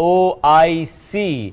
OIC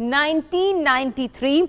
1993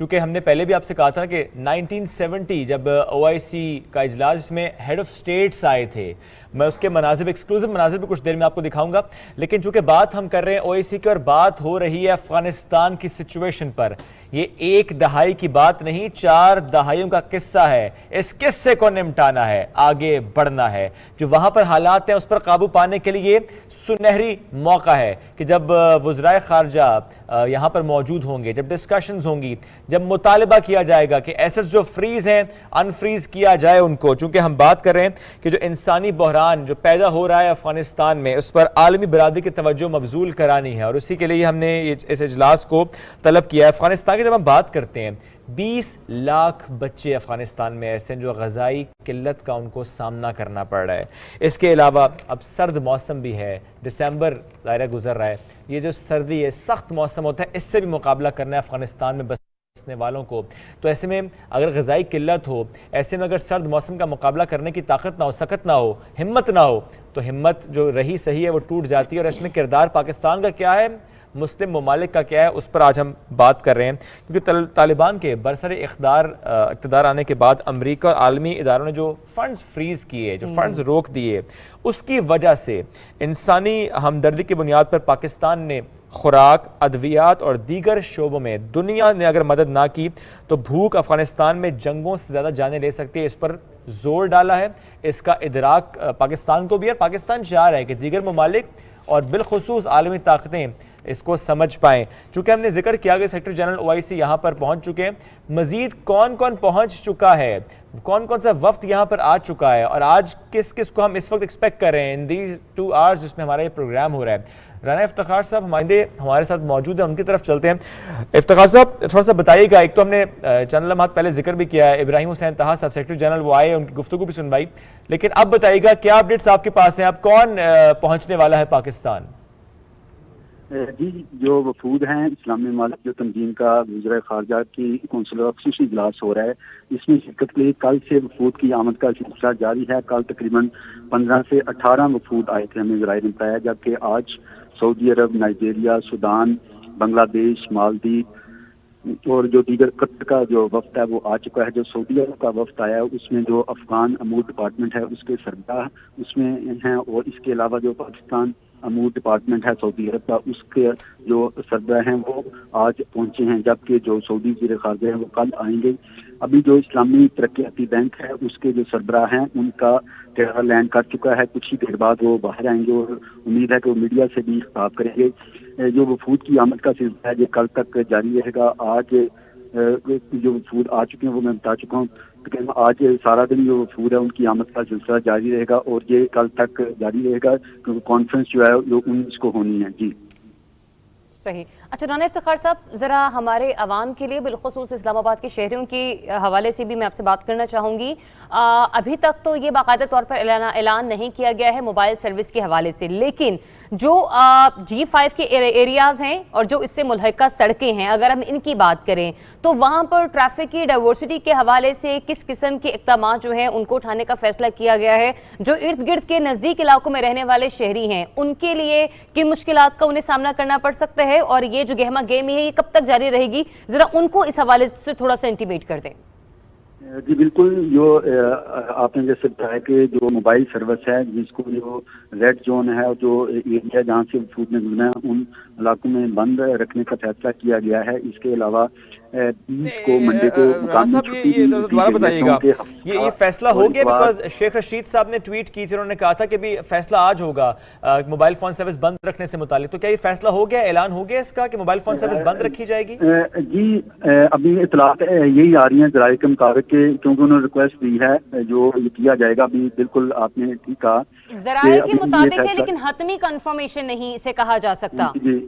چونکہ ہم نے پہلے بھی آپ سے کہا تھا کہ 1970 جب OIC کا اجلاس جس میں ہیڈ آف سٹیٹس آئے تھے، میں اس کے مناظر ایکسکلوزیو مناظر بھی کچھ دیر میں آپ کو دکھاؤں گا، لیکن چونکہ بات ہم کر رہے ہیں OIC کی اور بات ہو رہی ہے افغانستان کی سچویشن پر، یہ ایک دہائی کی بات نہیں، 4 دہائیوں کا قصہ ہے، اس قصے کو نمٹانا ہے، آگے بڑھنا ہے، جو وہاں پر حالات ہیں اس پر قابو پانے کے لیے سنہری موقع ہے کہ جب وزرائے خارجہ یہاں پر موجود ہوں گے، جب ڈسکشنز ہوں گی، جب مطالبہ کیا جائے گا کہ ایسز جو فریز ہیں انفریز کیا جائے ان کو، چونکہ ہم بات کر رہے ہیں کہ جو انسانی بحران جو پیدا ہو رہا ہے افغانستان میں، اس پر عالمی برادری کی توجہ مبذول کرانی ہے، اور اسی کے لیے ہم نے اس اجلاس کو طلب کیا ہے۔ افغانستان کی جب ہم بات کرتے ہیں، 20 لاکھ بچے افغانستان میں ایسے ہیں جو غذائی قلت کا ان کو سامنا کرنا پڑ رہا ہے۔ اس کے علاوہ اب سرد موسم بھی ہے، دسمبر دائرہ گزر رہا ہے، یہ جو سردی ہے سخت موسم ہوتا ہے، اس سے بھی مقابلہ کرنا ہے افغانستان میں بسنے والوں کو، تو ایسے میں اگر غذائی قلت ہو، ایسے میں اگر سرد موسم کا مقابلہ کرنے کی طاقت نہ ہو، سکت نہ ہو، ہمت نہ ہو، تو ہمت جو رہی صحیح ہے وہ ٹوٹ جاتی ہے۔ اور اس میں کردار پاکستان کا کیا ہے، مسلم ممالک کا کیا ہے، اس پر آج ہم بات کر رہے ہیں، کیونکہ طالبان کے برسر اقتدار آنے کے بعد امریکہ اور عالمی اداروں نے جو فنڈز فریز کیے، جو فنڈز روک دیے، اس کی وجہ سے انسانی ہمدردی کی بنیاد پر پاکستان نے خوراک، ادویات اور دیگر شعبوں میں دنیا نے اگر مدد نہ کی تو بھوک افغانستان میں جنگوں سے زیادہ جانیں لے سکتی ہے، اس پر زور ڈالا ہے، اس کا ادراک پاکستان کو بھی ہے۔ پاکستان چاہ رہا ہے کہ دیگر ممالک اور بالخصوص عالمی طاقتیں اس کو سمجھ پائیں۔ چونکہ ہم نے ذکر کیا کہ سیکرٹری جنرل OIC یہاں پر پہنچ چکے ہیں، مزید کون کون پہنچ چکا ہے، کون کون سا وفد یہاں پر آ چکا ہے، اور آج کس کس کو ہم اس وقت ایکسپیکٹ کر رہے ہیں ان دیز 2 hours جس میں ہمارا یہ پروگرام ہو رہا ہے۔ رانا افتخار صاحب ہمارے ساتھ موجود ہیں، ان کی طرف چلتے ہیں۔ افتخار صاحب تھوڑا سا بتائیے گا، ایک تو ہم نے چند لمحات پہلے ذکر بھی کیا ہے، ابراہیم حسین طہا صاحب سیکرٹری جنرل وہ آئے، ان کی گفتگو بھی سنوائی، لیکن اب بتائیے گا کیا اپڈیٹس آپ کے پاس ہیں، اب کون پہنچنے والا ہے پاکستان؟ جی، جو وفود ہیں اسلامی ممالک جو تنظیم کا وزرائے خارجہ کی کونسل کا خصوصی اجلاس ہو رہا ہے، اس میں شرکت کے لیے کل سے وفود کی آمد کا سلسلہ جاری ہے۔ کل تقریباً 15 سے 18 وفود آئے تھے، ہمیں ذرائع نے بتایا، جبکہ آج سعودی عرب، نائجیریا، سودان، بنگلہ دیش، مالدیپ اور جو دیگر قطر کا جو وفد ہے وہ آ چکا ہے۔ جو سعودی عرب کا وفد آیا ہے اس میں جو افغان امور ڈپارٹمنٹ ہے اس کے سربراہ اس میں ہیں، اور اس کے علاوہ جو پاکستان امور ڈپارٹمنٹ ہے سعودی عرب کا اس کے جو سربراہ ہیں وہ آج پہنچے ہیں، جبکہ جو سعودی وزیر خارجہ ہیں وہ کل آئیں گے۔ ابھی جو اسلامی ترقیاتی بینک ہے اس کے جو سربراہ ہیں ان کا ٹیرا لینڈ کر چکا ہے، کچھ ہی دیر بعد وہ باہر آئیں گے، اور امید ہے کہ وہ میڈیا سے بھی خطاب کریں گے۔ جو وفود کی آمد کا سلسلہ ہے یہ کل تک جاری رہے گا۔ آج جو وفود آ چکے ہیں وہ میں بتا چکا ہوں، آج سارا دن جو وفود ہے ان کی آمد کا سلسلہ جاری رہے گا، اور یہ کل تک جاری رہے گا کیونکہ کانفرنس جو ہے وہ 19 کو ہونی ہے۔ جی صحیح۔ اچھا رانا افتخار صاحب، ذرا ہمارے عوام کے لیے بالخصوص اسلام آباد کے شہریوں کے حوالے سے بھی میں آپ سے بات کرنا چاہوں گی۔ ابھی تک تو یہ باقاعدہ طور پر اعلان نہیں کیا گیا ہے موبائل سروس کے حوالے سے، لیکن جو G5 کے ایریاز ہیں اور جو اس سے ملحقہ سڑکیں ہیں، اگر ہم ان کی بات کریں تو وہاں پر ٹریفک کی ڈائیورسٹی کے حوالے سے کس قسم کے اقدامات جو ہیں ان کو اٹھانے کا فیصلہ کیا گیا ہے؟ جو ارد گرد کے نزدیک علاقوں میں رہنے والے شہری ہیں ان کے لیے کن مشکلات کا انہیں سامنا کرنا پڑ سکتا ہے، اور یہ جو گہما گہمی ہے یہ کب تک جاری رہے گی؟ ذرا ان کو اس حوالے سے تھوڑا سا انٹیمیٹ کر دیں۔ جی بالکل، جو آپ نے جیسے بتایا کہ جو موبائل سروس ہے جس کو جو ریڈ زون ہے اور جو ایریا جہاں سے وفود نے گزرنا ہے ان علاقوں میں بند رکھنے کا فیصلہ کیا گیا ہے۔ اس کے علاوہ 20 کو منڈے کو دوبارہ بتائیے گا یہ فیصلہ ہو گیا، بیکاز شیخ رشید صاحب نے ٹویٹ کی تھی، انہوں نے کہا تھا کہ بھی فیصلہ آج ہوگا موبائل فون سروس بند رکھنے سے متعلق، تو کیا یہ فیصلہ ہو گیا، اعلان ہو گیا اس کا کہ موبائل فون سروس بند رکھی جائے گی؟ جی ابھی اطلاعات یہی آ رہی ہیں ذرائع کے مطابق، کیونکہ انہوں نے ریکویسٹ دی ہے جو یہ کیا جائے گا۔ ابھی بالکل آپ نے ٹھیک کہا، ذرائع کے مطابق ہے لیکن حتمی کنفرمیشن نہیں اسے کہا جا سکتا۔ جی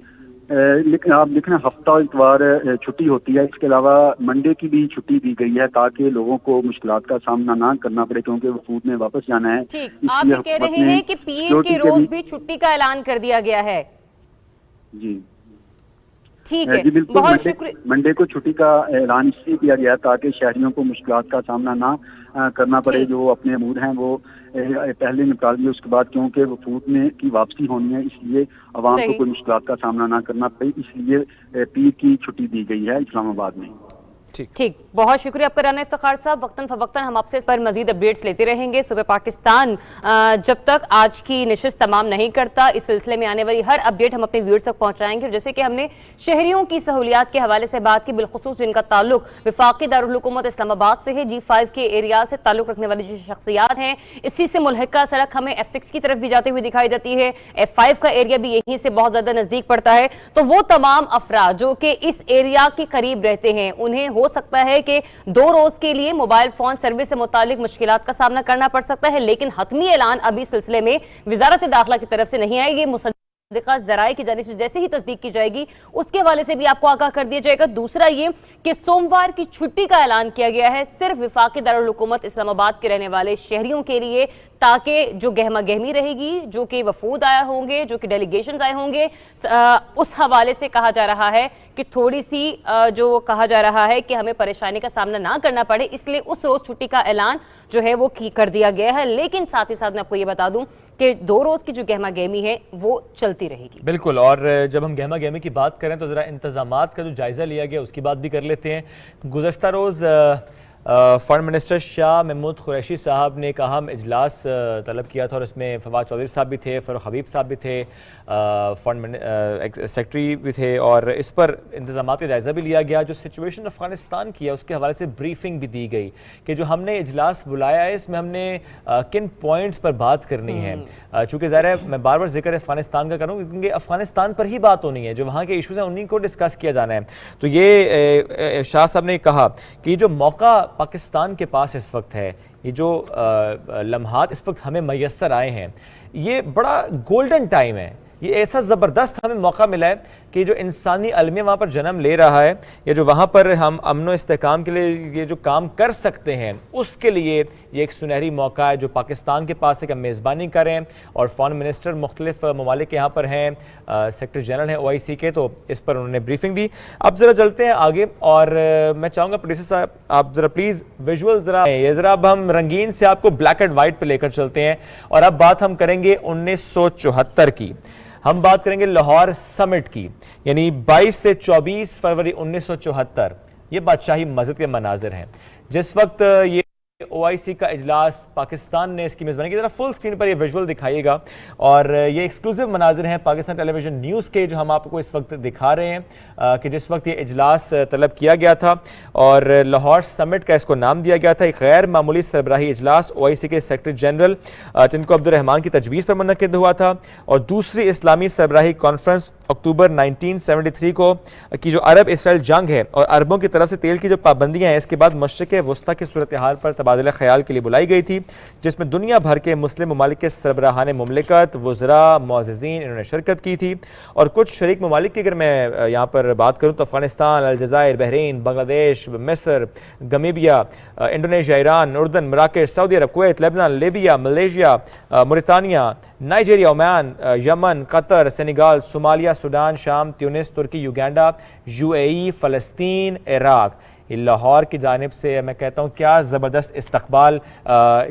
لیکن آپ دیکھنا ہفتہ اتوار چھٹی ہوتی ہے، اس کے علاوہ منڈے کی بھی چھٹی دی گئی ہے تاکہ لوگوں کو مشکلات کا سامنا نہ کرنا پڑے، کیونکہ وفود نے واپس جانا ہے۔ ٹھیک، آپ یہ کہہ رہے ہیں کہ پیر کے روز بھی چھٹی کا اعلان کر دیا گیا ہے؟ جی ٹھیک ہے، جی بالکل، بہت شکریہ۔ منڈے کو چھٹی کا اعلان اس لیے کیا گیا تاکہ شہریوں کو مشکلات کا سامنا نہ کرنا پڑے، جو اپنے امور ہیں وہ پہلے نپٹا لیے، اس کے بعد کیونکہ وفود میں کی واپسی ہونی ہے اس لیے عوام کو کوئی مشکلات کا سامنا نہ کرنا پڑے، اس لیے پیر کی چھٹی دی گئی ہے اسلام آباد میں۔ ٹھیک, بہت شکریہ آپ کا رانا افتخار صاحب. وقتاً فوقتاً ہم آپ سے اس پر مزید اپڈیٹس لیتے رہیں گے. صبح پاکستان جب تک آج کی نشست تمام نہیں کرتا, اس سلسلے میں آنے والی ہر اپڈیٹ ہم اپنے ویورز تک پہنچائیں گے. جیسے کہ ہم نے شہریوں کی سہولیات کے حوالے سے بات کی, بالخصوص جن کا تعلق وفاقی دارالحکومت اسلام آباد سے ہے, G5 کے ایریا سے تعلق رکھنے والی جو شخصیات ہیں, اسی سے ملحقہ سڑک ہمیں F6 کی طرف بھی جاتے ہوئے دکھائی دیتی ہے. F5 کا ایریا بھی یہیں سے بہت زیادہ نزدیک پڑتا ہے. تو وہ تمام افراد جو کہ اس ایریا کے قریب رہتے ہیں, انہیں ہو سکتا ہے کہ 2 روز کے لیے موبائل فون سروس سے متعلق مشکلات کا سامنا کرنا پڑ سکتا ہے, لیکن حتمی اعلان ابھی سلسلے میں وزارت داخلہ کی طرف سے نہیں آئے گی. مصدقہ ذرائع کی جانب سے جیسے ہی تصدیق کی جائے گی اس کے حوالے سے بھی آپ کو آگاہ کر دیا جائے گا. دوسرا یہ کہ سوموار کی چھٹی کا اعلان کیا گیا ہے صرف وفاقی دارالحکومت اسلام آباد کے رہنے والے شہریوں کے لیے, تاکہ جو گہما گہمی رہے گی, جو کہ وفود آئے ہوں گے, جو کہ ڈیلیگیشنز آئے ہوں گے, اس حوالے سے کہا جا رہا ہے کہ تھوڑی سی جو کہا جا رہا ہے کہ ہمیں پریشانی کا سامنا نہ کرنا پڑے, اس لیے اس روز چھٹی کا اعلان جو ہے وہ کر دیا گیا ہے. لیکن ساتھ ہی ساتھ میں آپ کو یہ بتا دوں کہ 2 روز کی جو گہما گہمی ہے وہ چلتی رہے گی. بالکل, اور جب ہم گہما گہمی کی بات کریں تو ذرا انتظامات کا جو جائزہ لیا گیا اس کی بات بھی کر لیتے ہیں. گزشتہ روز فارن منسٹر شاہ محمود قریشی صاحب نے ایک اہم اجلاس طلب کیا تھا, اور اس میں فواد چودھری صاحب بھی تھے, فاروق حبیب صاحب بھی تھے, فارن سیکرٹری بھی تھے, اور اس پر انتظامات کا جائزہ بھی لیا گیا. جو سچویشن افغانستان کی ہے اس کے حوالے سے بریفنگ بھی دی گئی کہ جو ہم نے اجلاس بلایا ہے اس میں ہم نے کن پوائنٹس پر بات کرنی ہے. چونکہ ظاہر ہے میں بار بار ذکر افغانستان کا کروں کیونکہ افغانستان پر ہی بات ہونی ہے, جو وہاں کے ایشوز ہیں انہیں کو ڈسکس کیا جانا ہے. تو یہ شاہ صاحب نے کہا کہ یہ جو موقع پاکستان کے پاس اس وقت ہے, یہ جو لمحات اس وقت ہمیں میسر آئے ہیں, یہ بڑا گولڈن ٹائم ہے. یہ ایسا زبردست ہمیں موقع ملا ہے کہ جو انسانی المیہ وہاں پر جنم لے رہا ہے, یا جو وہاں پر ہم امن و استحکام کے لیے یہ جو کام کر سکتے ہیں اس کے لیے یہ ایک سنہری موقع ہے جو پاکستان کے پاس ہے کہ ہم میزبانی کریں. اور فارن منسٹر مختلف ممالک کے یہاں پر ہیں, سیکرٹری جنرل ہیں OIC کے, تو اس پر انہوں نے بریفنگ دی. اب ذرا چلتے ہیں آگے, اور میں چاہوں گا پروڈیوسر صاحب آپ ذرا پلیز ویژول ذرا اب ہم رنگین سے آپ کو بلیک اینڈ وائٹ پہ لے کر چلتے ہیں. اور اب بات ہم کریں گے 1974 کی, ہم بات کریں گے لاہور سمٹ کی, یعنی 22 سے 24 فروری 1974. یہ بادشاہی مسجد کے مناظر ہیں جس وقت یہ OIC کا اجلاس پاکستان نے اس کی میزبانی کی. ذرا فل سکرین پر یہ ویژول دکھائیے گا, اور یہ ایکسکلوسیو مناظر ہیں پاکستان ٹیلی ویژن نیوز کے جو ہم آپ کو اس وقت دکھا رہے ہیں کہ جس وقت یہ اجلاس طلب کیا گیا تھا اور لاہور سمٹ کا اس کو نام دیا گیا تھا. ایک غیر معمولی سربراہی اجلاس OIC کے سیکرٹری جنرل جن کو عبدالرحمان کی تجویز پر منعقد ہوا تھا, اور دوسری اسلامی سربراہی کانفرنس اکتوبر 1973 کو کی جو عرب اسرائیل جنگ ہے اور عربوں کی طرف سے تیل کی جو پابندیاں ہیں اس کے بعد مشرق وسطیٰ کی صورتحال پر تبادلہ خیال کے لیے بلائی گئی تھی, جس میں دنیا بھر کے مسلم ممالک کے سربراہان مملکت, وزراء, معززین انہوں نے شرکت کی تھی. اور کچھ شریک ممالک کی اگر میں یہاں پر بات کروں تو افغانستان, الجزائر, بحرین, بنگلہ دیش, مصر, گمیبیا, انڈونیشیا, ایران, اردن, مراکش, سعودی عرب, کویت, لبنان, Libya, Malaysia, Mauritania, Nigeria, Oman, یمن, قطر, سینیگال, صومالیہ, سوڈان, شام, تیونس, ترکی, یوگینڈا, UAE, فلسطین, عراق. لاہور کی جانب سے میں کہتا ہوں کیا زبردست استقبال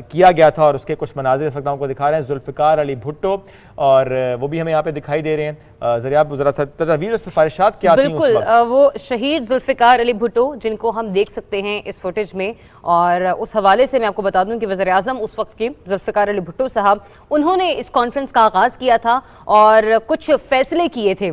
کیا گیا تھا, اور اس کے کچھ مناظر اس وقت ہم کو دکھا رہے ہیں. ذوالفقار علی بھٹو, اور وہ بھی ہمیں یہاں پہ دکھائی دے رہے ہیں. ذرا تجاویز اور سفارشات کیا تھیں اس وقت؟ بالکل, وہ شہید ذوالفقار علی بھٹو جن کو ہم دیکھ سکتے ہیں اس فوٹیج میں, اور اس حوالے سے میں آپ کو بتا دوں کہ وزیر اعظم اس وقت کے ذوالفقار علی بھٹو صاحب, انہوں نے اس کانفرنس کا آغاز کیا تھا اور کچھ فیصلے کیے تھے.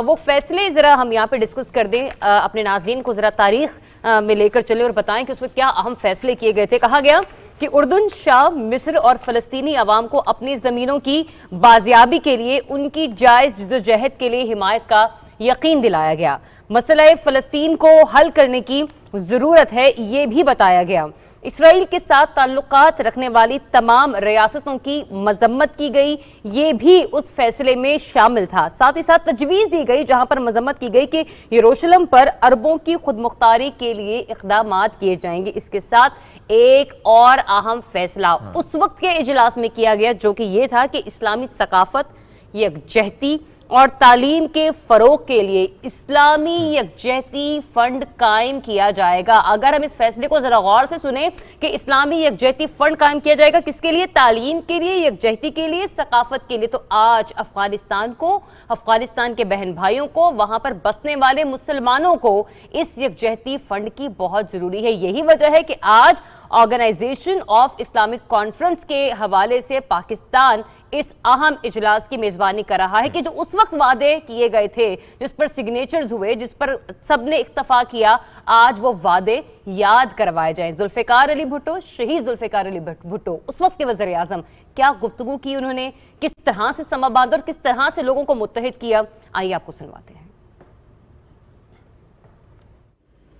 وہ فیصلے ذرا ہم یہاں پہ ڈسکس کر دیں, اپنے ناظرین کو ذرا تاریخ میں لے کر چلے اور بتائیں کہ اس میں کیا اہم فیصلے کیے گئے تھے. کہا گیا کہ اردن, شام, مصر اور فلسطینی عوام کو اپنی زمینوں کی بازیابی کے لیے ان کی جائز جدوجہد کے لیے حمایت کا یقین دلایا گیا. مسئلہ فلسطین کو حل کرنے کی ضرورت ہے یہ بھی بتایا گیا. اسرائیل کے ساتھ تعلقات رکھنے والی تمام ریاستوں کی مذمت کی گئی, یہ بھی اس فیصلے میں شامل تھا. ساتھ ہی ساتھ تجویز دی گئی جہاں پر مذمت کی گئی کہ یروشلم پر عربوں کی خود مختاری کے لیے اقدامات کیے جائیں گے. اس کے ساتھ ایک اور اہم فیصلہ اس وقت کے اجلاس میں کیا گیا جو کہ یہ تھا کہ اسلامی ثقافت, یکجہتی, اور تعلیم کے فروغ کے لیے اسلامی یکجہتی فنڈ قائم کیا جائے گا۔ اگر ہم اس فیصلے کو ذرا غور سے سنیں کہ اسلامی یکجہتی فنڈ قائم کیا جائے گا کس کے لیے؟ تعلیم کے لیے، یکجہتی کے لیے، ثقافت کے لیے۔ تو آج افغانستان کو، افغانستان کے بہن بھائیوں کو، وہاں پر بسنے والے مسلمانوں کو اس یکجہتی فنڈ کی بہت ضروری ہے۔ یہی وجہ ہے کہ آج آرگنائزیشن آف اسلامک کانفرنس کے حوالے سے پاکستان اس اہم اجلاس کی میزبانی کر رہا ہے کہ جو اس وقت وعدے کیے گئے تھے، جس پر سگنیچرز ہوئے، جس پر سب نے اتفاق کیا، آج وہ وعدے یاد کروائے جائیں۔ ذوالفقار علی بھٹو، شہید ذوالفقار علی بھٹو، اس وقت کے وزیر اعظم، کیا گفتگو کی انہوں نے، کس طرح سے سما باندھا اور کس طرح سے لوگوں کو متحد کیا، آئیے آپ کو سنواتے ہیں۔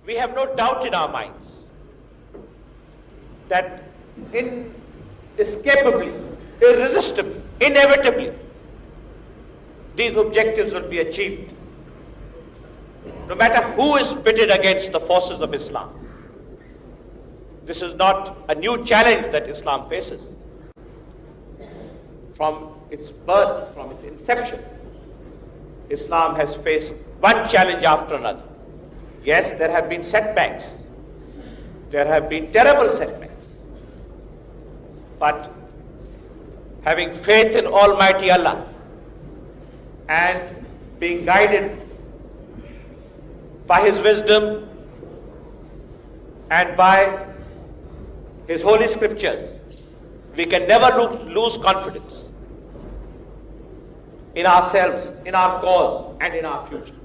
We have no doubt in our minds that inescapably, irresistibly, inevitably, these objectives will be achieved, no matter who is pitted against the forces of Islam. This is not a new challenge that Islam faces. From its birth, from its inception, Islam has faced one challenge after another. Yes, there have been setbacks. There have been terrible setbacks. But having faith in Almighty Allah and being guided by His wisdom and by His holy scriptures, we can never lose confidence in ourselves, in our cause and in our future.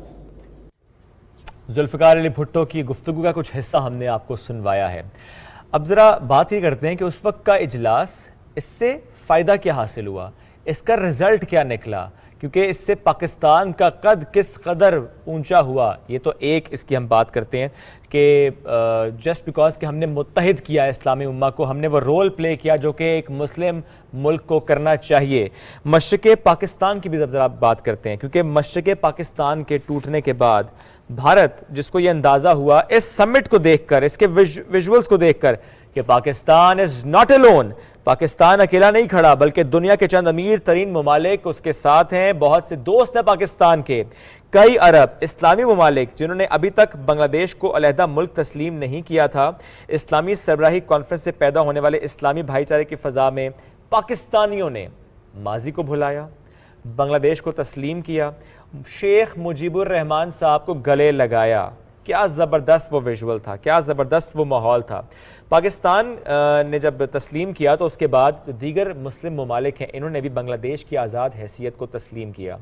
Zulfiqar Ali Bhutto کی گفتگو کا کچھ حصہ ہم نے آپ کو سنوایا ہے۔ اب ذرا بات یہ کرتے ہیں کہ اس وقت کا اجلاس، اس سے فائدہ کیا حاصل ہوا، اس کا رزلٹ کیا نکلا، کیونکہ اس سے پاکستان کا قد کس قدر اونچا ہوا، یہ تو ایک اس کی ہم بات کرتے ہیں کہ جسٹ بیکاز کہ ہم نے متحد کیا اسلامی امہ کو، ہم نے وہ رول پلے کیا جو کہ ایک مسلم ملک کو کرنا چاہیے۔ مشرق پاکستان کی بھی ذرا بات کرتے ہیں، کیونکہ مشرق پاکستان کے ٹوٹنے کے بعد بھارت، جس کو یہ اندازہ ہوا اس سمٹ کو دیکھ کر، اس کے ویژولز کو دیکھ کر کہ Pakistan is not alone، Pakistan اکیلا نہیں کھڑا بلکہ دنیا کے چند امیر ترین ممالک اس کے ساتھ ہیں، بہت سے دوست ہیں پاکستان کے، کئی عرب اسلامی ممالک جنہوں نے ابھی تک بنگلہ دیش کو علیحدہ ملک تسلیم نہیں کیا تھا۔ اسلامی سربراہی کانفرنس سے پیدا ہونے والے اسلامی بھائی چارے کی فضا میں پاکستانیوں نے ماضی کو بھلایا، بنگلہ دیش کو تسلیم کیا، شیخ مجیب الرحمان صاحب کو گلے لگایا۔ کیا زبردست وہ ویژول تھا، کیا زبردست وہ ماحول تھا۔ پاکستان نے جب تسلیم کیا تو اس کے بعد جو دیگر مسلم ممالک ہیں انہوں نے بھی بنگلہ دیش کی آزاد حیثیت کو تسلیم کیا۔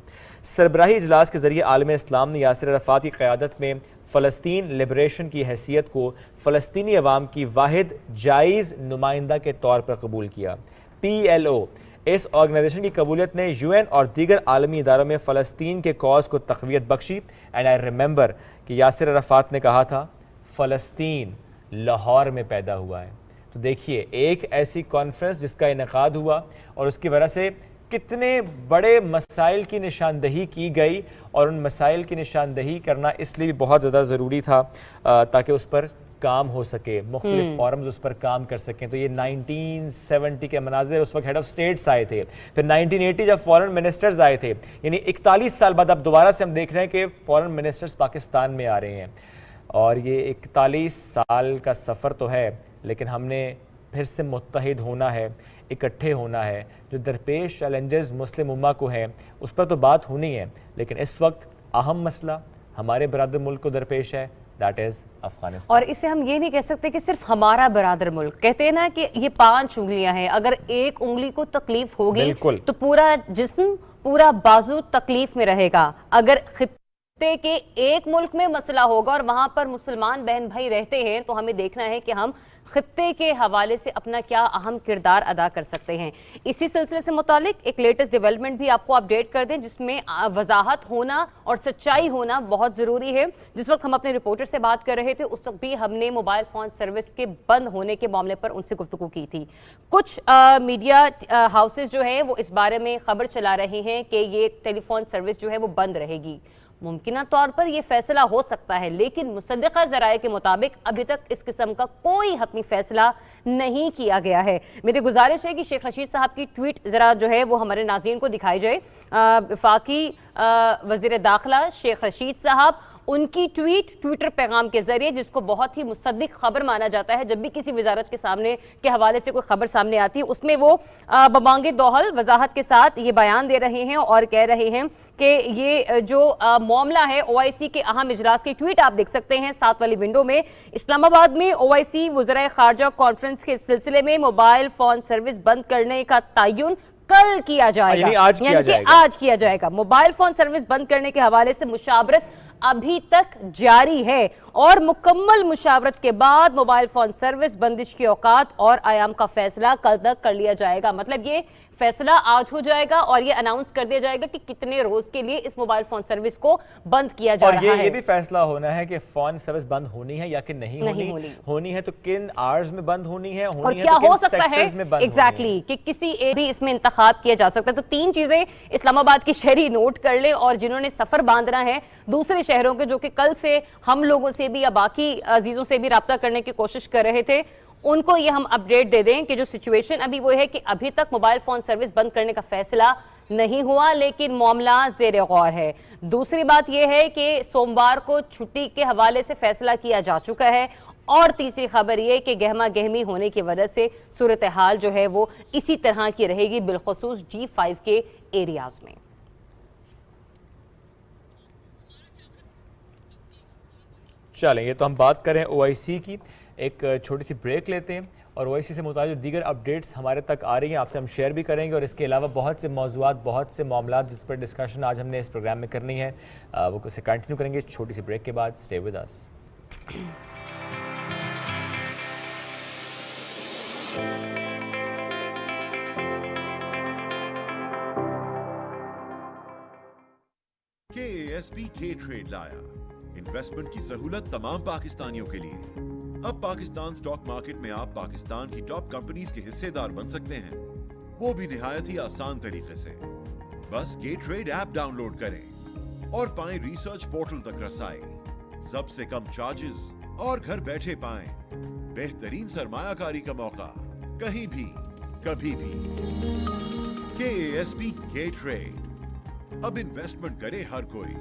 سربراہی اجلاس کے ذریعے عالم اسلام نے یاسر عرفات کی قیادت میں فلسطین لبریشن کی حیثیت کو فلسطینی عوام کی واحد جائز نمائندہ کے طور پر قبول کیا۔ PLO اس آرگنائزیشن کی قبولیت نے UN اور دیگر عالمی اداروں میں فلسطین کے کاز کو تقویت بخشی۔ اینڈ آئی ریممبر کہ یاسر عرفات نے کہا تھا فلسطین لاہور میں پیدا ہوا ہے۔ تو دیکھیے ایک ایسی کانفرنس جس کا انعقاد ہوا اور اس کی وجہ سے کتنے بڑے مسائل کی نشاندہی کی گئی، اور ان مسائل کی نشاندہی کرنا اس لیے بھی بہت زیادہ ضروری تھا تاکہ اس پر کام ہو سکے، مختلف فورمز اس پر کام کر سکیں۔ تو یہ 1970 کے مناظر، اس وقت ہیڈ آف سٹیٹس آئے تھے، پھر 1980 جب فورن منسٹرز آئے تھے، یعنی 41 سال بعد اب دوبارہ سے ہم دیکھ رہے ہیں کہ فورن منسٹرز پاکستان میں آ رہے ہیں، اور یہ 41 سال کا سفر تو ہے، لیکن ہم نے پھر سے متحد ہونا ہے، اکٹھے ہونا ہے۔ جو درپیش چیلنجز مسلم امہ کو ہیں اس پر تو بات ہونی ہے، لیکن اس وقت اہم مسئلہ ہمارے برادر ملک کو درپیش ہے، دیٹ از افغانستان۔ اور اس سے ہم یہ نہیں کہہ سکتے کہ صرف ہمارا برادر ملک، کہتے ہیں نا کہ یہ 5 انگلیاں ہیں، اگر ایک انگلی کو تکلیف ہوگی تو پورا جسم، پورا بازو تکلیف میں رہے گا۔ اگر خطے کے ایک ملک میں مسئلہ ہوگا اور وہاں پر مسلمان بہن بھائی رہتے ہیں تو ہمیں دیکھنا ہے کہ ہم خطے کے حوالے سے اپنا کیا اہم کردار ادا کر سکتے ہیں۔ اسی سلسلے سے متعلق ایک لیٹسٹ ڈیولپمنٹ بھی آپ کو اپڈیٹ کر دیں، جس میں وضاحت ہونا اور سچائی ہونا بہت ضروری ہے۔ جس وقت ہم اپنے رپورٹر سے بات کر رہے تھے اس وقت بھی ہم نے موبائل فون سروس کے بند ہونے کے معاملے پر ان سے گفتگو کی تھی۔ کچھ میڈیا ہاؤسز جو ہیں وہ اس بارے میں خبر چلا رہے ہیں کہ یہ ٹیلی فون سروس جو ہے وہ بند رہے گی۔ ممکنہ طور پر یہ فیصلہ ہو سکتا ہے، لیکن مصدقہ ذرائع کے مطابق ابھی تک اس قسم کا کوئی حتمی فیصلہ نہیں کیا گیا ہے۔ میری گزارش ہے کہ شیخ رشید صاحب کی ٹویٹ ذرا جو ہے وہ ہمارے ناظرین کو دکھائی جائے۔ وفاقی وزیر داخلہ شیخ رشید صاحب، ان کی ٹویٹر پیغام کے ذریعے، جس کو بہت ہی مصدق خبر مانا جاتا ہے جب بھی کسی وزارت کے حوالے سے کوئی خبر سامنے آتی ہے، اس میں وہ ببانگ دوحل وضاحت کے ساتھ یہ بیان دے رہے ہیں اور کہہ رہے ہیں کہ یہ جو معاملہ ہے OIC کے اہم اجلاس کی ٹویٹ آپ دیکھ سکتے ہیں 7 والی ونڈو میں۔ اسلام آباد میں OIC وزرائے خارجہ کانفرنس کے سلسلے میں موبائل فون سروس بند کرنے کا تعین کل کیا جائے گا، یعنی کہ آج کیا جائے گا۔ موبائل فون سروس بند کرنے کے حوالے سے مشاورت ابھی تک جاری ہے اور مکمل مشاورت کے بعد موبائل فون سروس بندش کے اوقات اور ایام کا فیصلہ کل تک کر لیا جائے گا۔ مطلب یہ فیصلہ آج ہو جائے گا اور یہ اناؤنس کر دیا جائے گا کہ کتنے روز کے لیے اس موبائل فون سروس کو بند کیا جا رہا ہے۔ اور یہ بھی فیصلہ ہونا ہے کہ فون سروس بند ہونی ہے یا کہ نہیں ہونی ہے، تو کن آورز میں بند ہونی ہے، اور کیا ہو سکتا ہے ایگزیکٹلی کہ کسی بھی اس میں انتخاب کیا جا سکتا ہے۔ تو 3 چیزیں اسلام آباد کی شہری نوٹ کر لیں، اور جنہوں نے سفر باندھنا ہے دوسرے شہروں کے، جو کہ کل سے ہم لوگوں سے بھی یا باقی عزیزوں سے بھی رابطہ کرنے کی کوشش کر رہے تھے، ان کو یہ ہم اپڈیٹ دے دیں کہ جو سچویشن ابھی وہ ہے کہ ابھی تک موبائل فون سروس بند کرنے کا فیصلہ نہیں ہوا، لیکن معاملہ زیر غور ہے۔ دوسری بات یہ ہے کہ سوموار کو چھٹی کے حوالے سے فیصلہ کیا جا چکا ہے، اور تیسری خبر یہ کہ گہما گہمی ہونے کی وجہ سے صورتحال جو ہے وہ اسی طرح کی رہے گی، بالخصوص G5 کے ایریاز میں۔ چلیں، یہ تو ہم بات کریں OIC کی، ایک چھوٹی سی بریک لیتے ہیں اور OIC سے متعلق دیگر اپڈیٹس ہمارے تک آ رہی ہیں، آپ سے ہم شیئر بھی کریں گے، اور اس کے علاوہ بہت سے موضوعات، بہت سے معاملات جس پر ڈسکشن آج ہم نے اس پروگرام میں کرنی ہے، وہ اسے کنٹینیو کریں گے چھوٹی سی بریک کے بعد۔ Stay with us. KASB K-Trade لایا انویسٹمنٹ کی سہولت تمام پاکستانیوں کے لیے۔ اب پاکستان سٹاک مارکیٹ میں آپ پاکستان کی ٹاپ کمپنیز کے حصے دار بن سکتے ہیں، وہ بھی نہایت ہی آسان طریقے سے۔ بس K-Trade ایپ ڈاؤن لوڈ کریں اور پائیں ریسرچ پورٹل تک رسائی، سب سے کم چارجز، اور گھر بیٹھے پائیں بہترین سرمایہ کاری کا موقع، کہیں بھی کبھی بھی۔ KASB K-Trade، اب انویسٹمنٹ کرے ہر کوئی۔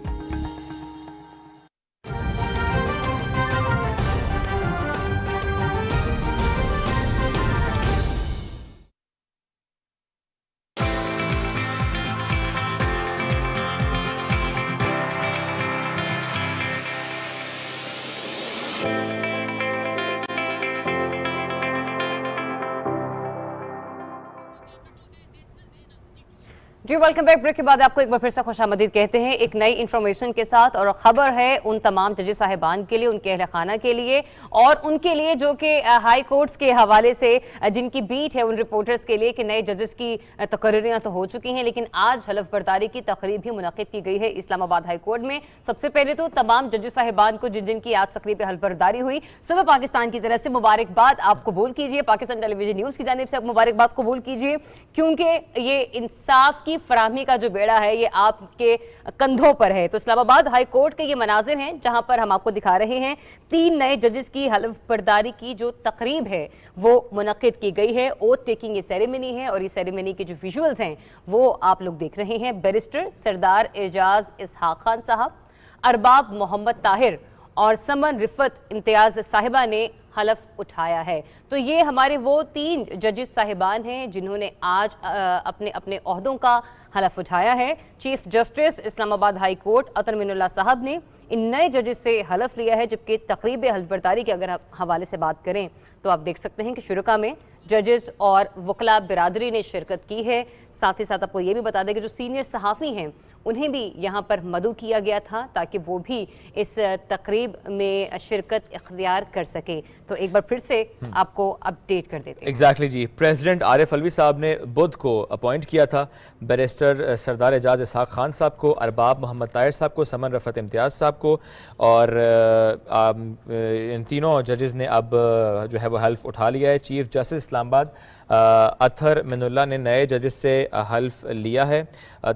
جی ویلکم بیک۔ بریک کے بعد آپ کو ایک بار پھر سے خوش آمدید کہتے ہیں ایک نئی انفارمیشن کے ساتھ، اور خبر ہے ان تمام ججز صاحبان کے لیے، ان کے اہل خانہ کے لیے، اور ان کے لیے جو کہ ہائی کورٹس کے حوالے سے جن کی بیٹ ہے ان رپورٹرز کے لیے، کہ نئے ججز کی تقرریاں تو ہو چکی ہیں، لیکن آج حلف برداری کی تقریب بھی منعقد کی گئی ہے اسلام آباد ہائی کورٹ میں۔ سب سے پہلے تو تمام ججز صاحبان کو جن کی آج تقریب حلف برداری ہوئی، صبح پاکستان کی طرف سے مبارکباد آپ قبول کیجئے، پاکستان ٹیلی ویژن نیوز کی جانب سے مبارکباد قبول کیجئے، کیونکہ یہ انصاف کی فراہمی کا جو بیڑا ہے یہ آپ کے کندھوں پر ہے۔ تو اسلام آباد ہائی کورٹ کے یہ مناظر ہیں جہاں پر ہم آپ کو دکھا رہے ہیں 3 نئے ججز کی حلف برداری کی جو تقریب ہے وہ منعقد کی گئی ہے۔ اوتھ ٹیکنگ یہ سیریمنی ہے، اور یہ سیریمنی کے جو ویژولز ہیں وہ آپ لوگ دیکھ رہے ہیں۔ بیرسٹر سردار اعجاز اسحاق خان صاحب، ارباب محمد طاہر اور سمن رفت امتیاز صاحبہ نے حلف اٹھایا ہے۔ تو یہ ہمارے وہ 3 ججز صاحبان ہیں جنہوں نے آج اپنے اپنے عہدوں کا حلف اٹھایا ہے۔ چیف جسٹس اسلام آباد ہائی کورٹ عطر من اللہ صاحب نے ان نئے ججز سے حلف لیا ہے، جبکہ تقریب حلف برداری کے اگر حوالے سے بات کریں تو آپ دیکھ سکتے ہیں کہ شرکا میں ججز اور وکلاء برادری نے شرکت کی ہے۔ ساتھ ہی ساتھ آپ کو یہ بھی بتا دیں کہ جو سینئر صحافی ہیں انہیں بھی یہاں پر مدعو کیا گیا تھا تاکہ وہ بھی اس تقریب میں شرکت اختیار کر سکے۔ تو ایک بار پھر سے آپ کو اپڈیٹ کر دیتے ہیں۔ ایگزیکٹلی جی، پریزیڈنٹ عارف علوی صاحب نے بدھ کو اپوائنٹ کیا تھا بیرسٹر سردار اعجاز اسحاق خان صاحب کو، ارباب محمد طاہر صاحب کو، سمن رفت امتیاز صاحب کو، اور ان تینوں ججز نے اب جو ہے وہ حلف اٹھا لیا ہے۔ چیف جسٹس اسلام آباد اطہر من اللہ نے نئے ججز سے حلف لیا ہے.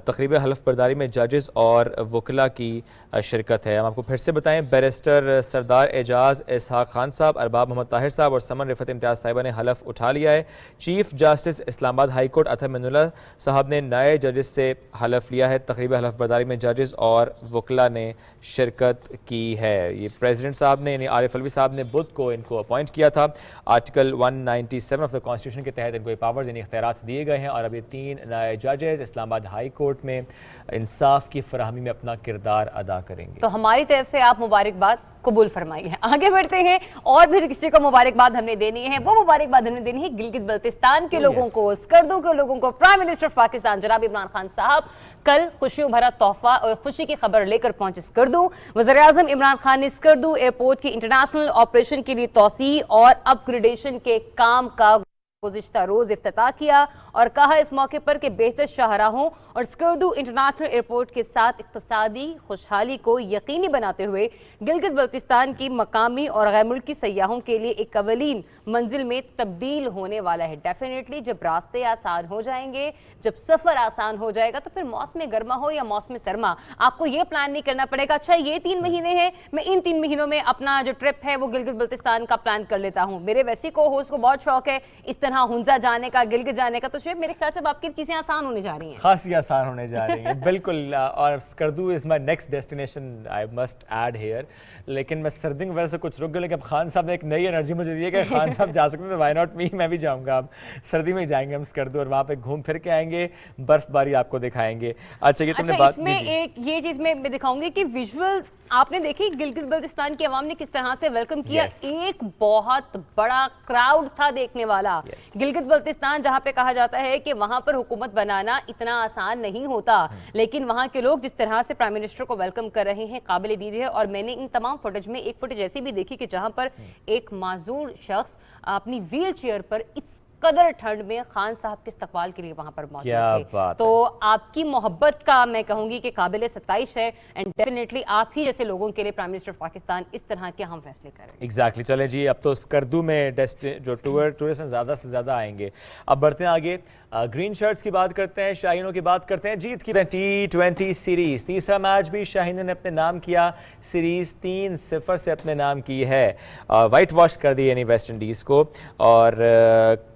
تقریب حلف برداری میں ججز اور وکلاء کی شرکت ہے. ہم آپ کو پھر سے بتائیں, بیرسٹر سردار اعجاز اسحاق خان صاحب, ارباب محمد طاہر صاحب اور سمن رفعت امتیاز صاحبہ نے حلف اٹھا لیا ہے. چیف جسٹس اسلام آباد ہائی کورٹ اطہر من اللہ صاحب نے نئے ججز سے حلف لیا ہے. تقریب حلف برداری میں ججز اور وکلاء نے شرکت کی ہے. یہ پریزیڈنٹ صاحب نے یعنی عارف الوی صاحب نے بدھ کو ان کو اپوائنٹ کیا تھا. آرٹیکل 197 آف دا کانسٹیٹیوشن کے تحت ان کو یہ پاورز یعنی اختیارات دیے گئے ہیں, اور اب یہ 3 نئے ججز اسلام آباد ہائی کورٹ میں انصاف کی فراہمی میں اپنا کردار ادا کریں گے. تو ہماری طرف سے آپ مبارکباد قبول فرمائیے. آگے بڑھتے ہیں, اور بھی کسی کو مبارکباد ہم نے دینی ہے. وہ مبارکباد ہم نے دینی ہے گلگت بلتستان کے لوگوں کو, اسکردو کے لوگوں کو. پرائم منسٹر آف پاکستان جناب عمران خان صاحب کل خوشیوں بھرا تحفہ اور خوشی کی خبر لے کر پہنچے اسکردو. وزیر اعظم عمران خان نے اسکردو ایئرپورٹ کی انٹرنیشنل آپریشن کے لیے توسیع اور اپ گریڈیشن کے کام کا گزشتہ روز افتتاح کیا اور کہا اس موقع پر کہ بہتر شاہراہوں اور اسکردو انٹرنیشنل ایئرپورٹ کے ساتھ اقتصادی خوشحالی کو یقینی بناتے ہوئے گلگت بلتستان کی مقامی اور غیر ملکی سیاحوں کے لیے ایک اولین منزل میں تبدیل ہونے والا ہے. ڈیفینیٹلی جب راستے آسان ہو جائیں گے, جب سفر آسان ہو جائے گا, تو پھر موسم گرما ہو یا موسم سرما, آپ کو یہ پلان نہیں کرنا پڑے گا اچھا یہ 3 مہینے ہیں, میں ان 3 مہینوں میں اپنا جو ٹرپ ہے وہ گلگت بلتستان کا پلان کر لیتا ہوں. میرے ویسی کو ہوسٹ کو بہت شوق ہے اس طرح ہنزا جانے کا, گلگت جانے کا, تو شاید میرے خیال سے آپ کی چیزیں آسان ہونے جا رہی ہیں, خاصی آسان ہونے جا رہی ہیں. بالکل, اور Skardu is my next destination I must add here. لیکن میں سردی کی وجہ سے کچھ رک گیا, لیکن اب خان صاحب نے ایک نئی انرجی مجھے دی ہے کہ خان صاحب جا سکتے ہیں تو وائی ناٹ می, میں بھی جاؤں گا. اب سردی میں جائیں گے ہم اسکردو, اور وہاں پہ گھوم پھر کے آئیں گے, برف باری آپ کو دکھائیں گے. اچھا یہ تم نے بات, اس میں ایک یہ چیز میں دکھاؤں گی کہ ویژولز آپ نے دیکھی گلگت بلتستان کی عوام نے کس طرح سے ویلکم کیا. ایک بہت بڑا کراؤڈ تھا دیکھنے والا. گلگت بلتستان جہاں پہ کہا جاتا ہے کہ وہاں پر حکومت بنانا اتنا آسان نہیں ہوتا, لیکن وہاں کے لوگ جس طرح سے پرائم منسٹر کو ویلکم کر رہے ہیں قابل دید ہے. اور میں نے ان تمام فوٹیج میں ایک فوٹیج ایسی بھی دیکھی کہ جہاں پر ایک معذور شخص اپنی ویل چیئر پر اس قدر ٹھنڈ میں خان صاحب کے استقبال کے لیے وہاں پر موجود تھے. تو آپ کی محبت کا میں کہوں گی کہ قابل ستائش ہے, اینڈ ڈیفینیٹلی آپ ہی جیسے لوگوں کے لیے پرائم منسٹر آف پاکستان اس طرح کے ہم فیصلے کریں. ایگزیکٹلی. چلیں جی, اب تو اسکردو میں جو ٹورسٹ زیادہ سے زیادہ آئیں گے. اب بڑھتے ہیں آگے, گرین شرٹس کی بات کرتے ہیں, شاہینوں کی بات کرتے ہیں. جیت کی T20 سیریز, تیسرا میچ بھی شاہینوں نے اپنے نام کیا. سیریز 3-0 سے اپنے نام کی ہے. وائٹ واش کر دی یعنی ویسٹ انڈیز کو, اور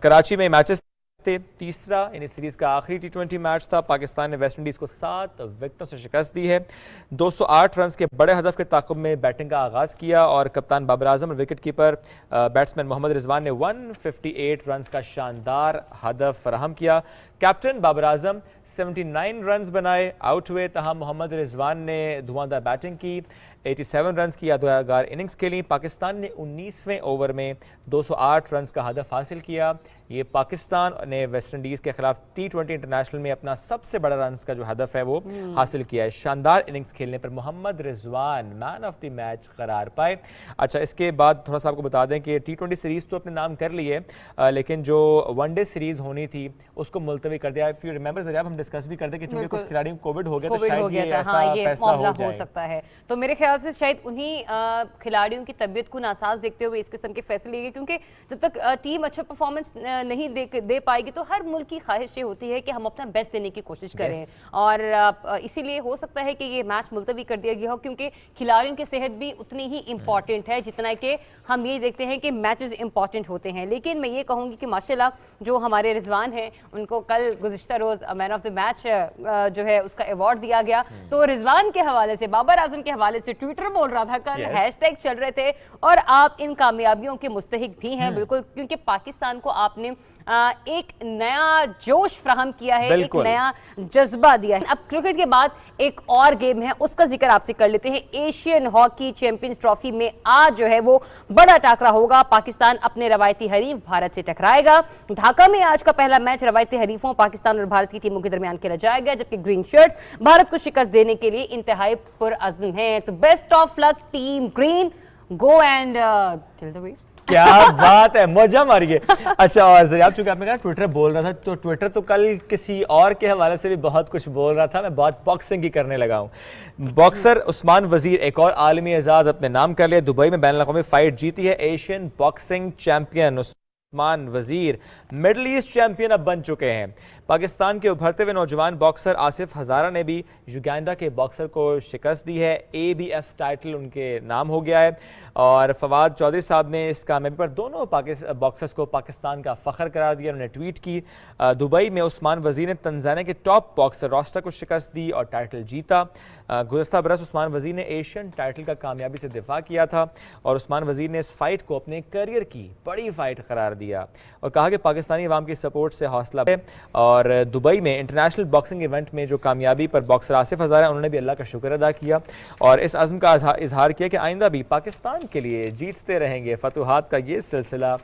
کراچی میں میچز تھے. تیسرا یعنی سیریز کا آخری T20 میچ تھا. پاکستان نے ویسٹ انڈیز کو 7 وکٹوں سے شکست دی ہے. 208 رنز کے بڑے ہدف کے تعاقب میں بیٹنگ کا آغاز کیا, اور کپتان بابر اعظم اور وکٹ کیپر بیٹسمین محمد رضوان نے 158 رنز کا شاندار ہدف فراہم کیا. کیپٹن بابر اعظم 79 رنز بنائے, آؤٹ ہوئے, تاہم محمد رضوان نے دھواندار بیٹنگ کی, 87 رنز کی یادگار اننگز کھیلی. پاکستان نے 19ویں اوور میں 208 رنز کا ہدف حاصل کیا. یہ پاکستان نے ویسٹ انڈیز کے خلاف T20 انٹرنیشنل میں اپنا سب سے بڑا رنز کا جو ہدف ہے وہ حاصل کیا ہے. شاندار اننگز کھیلنے پر محمد رضوان مین آف دی میچ قرار پائے. اچھا, اس کے بعد تھوڑا سا آپ کو بتا دیں کہ T20 سیریز تو اپنے نام کر لی ہے, لیکن جو ون ڈے سیریز ہونی تھی اس کو ملتوی کر دیا. اف یو ریمبر ذرا ہم ڈسکس بھی کرتے کہ چونکہ کچھ کھلاڑیوں کو کووڈ ہو گیا تو شاید یہ ایسا فیصلہ ہو سکتا ہے. تو میرے خیال سے شاید انہی کھلاڑیوں کی طبیعت کو ناساز دیکھتے ہوئے اس قسم کے فیصلے لیے گئے, کیونکہ جب تک ٹیم اچھا پرفارمنس نہیں دے پائے گی تو ہر ملک کی خواہش یہ ہوتی ہے کہ ہم اپنا بیسٹ دینے کی کوشش کریں, اور اسی لیے ہو سکتا ہے کہ یہ میچ ملتوی کر دیا گیا ہو, کیونکہ کھلاڑیوں کی صحت بھی اتنی ہی امپورٹنٹ ہے جتنا کہ ہم یہ دیکھتے ہیں کہ میچز امپورٹنٹ ہوتے ہیں. لیکن میں یہ کہوں گی کہ ماشاءاللہ جو ہمارے رضوان ہیں ان کو کل گزشتہ روز مین آف دی میچ جو ہے اس کا ایوارڈ دیا گیا. تو رضوان کے حوالے سے, بابر اعظم کے حوالے سے ٹویٹر بول رہا تھا کل, ہیش ٹیگ چل رہے تھے, اور آپ ان کامیابیوں کے مستحق بھی ہیں بالکل, کیونکہ پاکستان کو آپ نے ایک نیا جوش فراہم کیا ہے, ایک نیا جذبہ دیا ہے. اب کرکٹ کے بعد ایک اور گیم ہے, اس کا ذکر آپ سے کر لیتے ہیں. ایشین ہاکی چیمپئنز ٹرافی میں آج جو ہے وہ بڑا ٹاکرا ہوگا. پاکستان اپنے روایتی حریف بھارت سے ٹکرائے گا. ڈھاکہ میں آج کا پہلا میچ روایتی حریفوں پاکستان اور بھارت کی ٹیموں کے درمیان کھیلا جائے گا, جبکہ گرین شرٹس بھارت کو شکست دینے کے لیے انتہائی پرعزم ہیں. تو best of luck team green, go and kill the views. کیا بات ہے, موجہ ماری ہے. اچھا, اور ذرا چونکہ آپ نے کہا ٹویٹر بول رہا تھا, تو ٹویٹر تو کل کسی اور کے حوالے سے بھی بہت کچھ بول رہا تھا. میں بہت باکسنگ کی کرنے لگا ہوں. باکسر عثمان وزیر ایک اور عالمی اعزاز اپنے نام کر لیا. دبئی میں بین الاقوامی فائٹ جیتی ہے. ایشین باکسنگ چیمپئن عثمان وزیر مڈل ایسٹ چیمپئن اب بن چکے ہیں۔ پاکستان کے ابھرتے ہوئے نوجوان باکسر آصف ہزارہ نے بھی یوگینڈا کے باکسر کو شکست دی ہے۔ ABF ٹائٹل ان کے نام ہو گیا ہے اور فواد چودھری صاحب نے اس کامیابی پر دونوں باکسرز کو پاکستان کا فخر قرار دیا۔ انہوں نے ٹویٹ کی دبئی میں عثمان وزیر نے تنزانیہ کے ٹاپ باکسر راسٹا کو شکست دی اور ٹائٹل جیتا۔ گزشتہ برس عثمان وزیر نے ایشین ٹائٹل کا کامیابی سے دفاع کیا تھا اور عثمان وزیر نے اس فائٹ کو اپنے کیریئر کی بڑی فائٹ قرار دیا اور کہا کہ پاکستانی عوام کی سپورٹ سے حوصلہ ہے۔ اور دبئی میں انٹرنیشنل باکسنگ ایونٹ میں جو کامیابی پر باکسر آصف ہزارہ انہوں نے بھی اللہ کا شکر ادا کیا اور اس عزم کا اظہار کیا کہ آئندہ بھی پاکستان کے لیے جیتتے رہیں گے، فتوحات کا یہ سلسلہ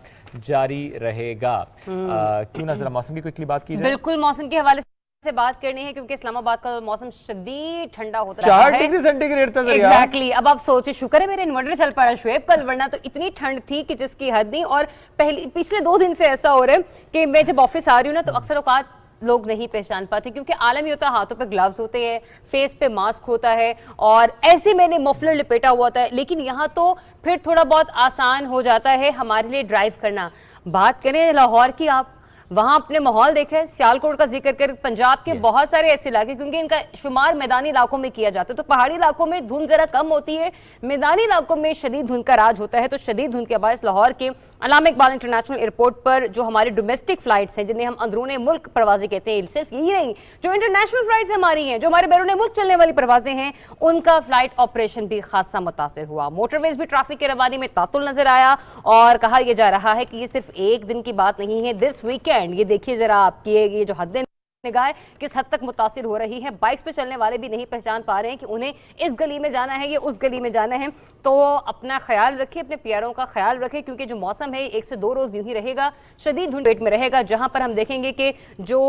جاری رہے گا۔ کیوں نہ ذرا موسم کی کوئکلی بات کی جائے؟ بالکل، موسم کے حوالے سے بات کرنی ہے کیونکہ اسلام آباد کا موسم شدید ٹھنڈا ہوتا رہا ہے۔ 4 ڈگری سینٹی گریڈ تھا ذریعہ۔ ایگزیکٹلی، اب آپ سوچیں، شکر ہے میرے انورٹر چل پا رہا شعیب، کل ورنہ تو اتنی ٹھنڈ تھی کہ جس کی حد نہیں۔ اور پچھلے 2 دن سے ایسا ہو رہا ہے کہ میں جب آفس آ رہی ہوں نا تو اکثر اوقات لوگ نہیں پہچان پاتے کیونکہ عالم یہ ہوتا ہے ہاتھوں پہ گلوز ہوتے ہیں، فیس پہ ماسک ہوتا ہے اور ایسے میں نے مفلر لپیٹا ہوا تھا، لیکن یہاں تو پھر تھوڑا بہت آسان ہو جاتا ہے ہمارے لیے ڈرائیو کرنا۔ بات کریں لاہور کی، آپ وہاں اپنے ماحول دیکھیں، سیالکوٹ کا ذکر کر، پنجاب کے بہت سارے ایسے علاقے کیونکہ ان کا شمار میدانی علاقوں میں کیا جاتا ہے، تو پہاڑی علاقوں میں دھند ذرا کم ہوتی ہے، میدانی علاقوں میں شدید دھند کا راج ہوتا ہے۔ تو شدید دھند کے باعث لاہور کے علامہ اقبال انٹرنیشنل ایئرپورٹ پر جو ہمارے ڈومیسٹک فلائٹس ہیں جنہیں ہم اندرون ملک پروازیں کہتے ہیں، صرف یہی نہیں، جو انٹرنیشنل فلائٹس ہماری ہیں، جو ہمارے بیرون ملک چلنے والی پروازیں ہیں، ان کا فلائٹ آپریشن بھی خاصا متاثر ہوا۔ موٹر ویز بھی ٹریفک کے روانی میں تعطل نظر آیا اور کہا یہ جا رہا ہے کہ یہ صرف ایک دن کی بات نہیں ہے، دس ویکینڈ یہ دیکھیے ذرا آپ کی یہ جو حد نگاہ کس حد تک متاثر ہو رہی ہے۔ بائکس پہ چلنے والے بھی نہیں پہچان پا رہے ہیں کہ انہیں اس گلی میں جانا ہے یا اس گلی میں جانا ہے۔ تو اپنا خیال رکھیں، اپنے پیاروں کا خیال رکھیں کیونکہ جو موسم ہے 1 سے 2 روز یوں ہی رہے گا، شدید دھند پیٹ میں رہے گا، جہاں پر ہم دیکھیں گے کہ جو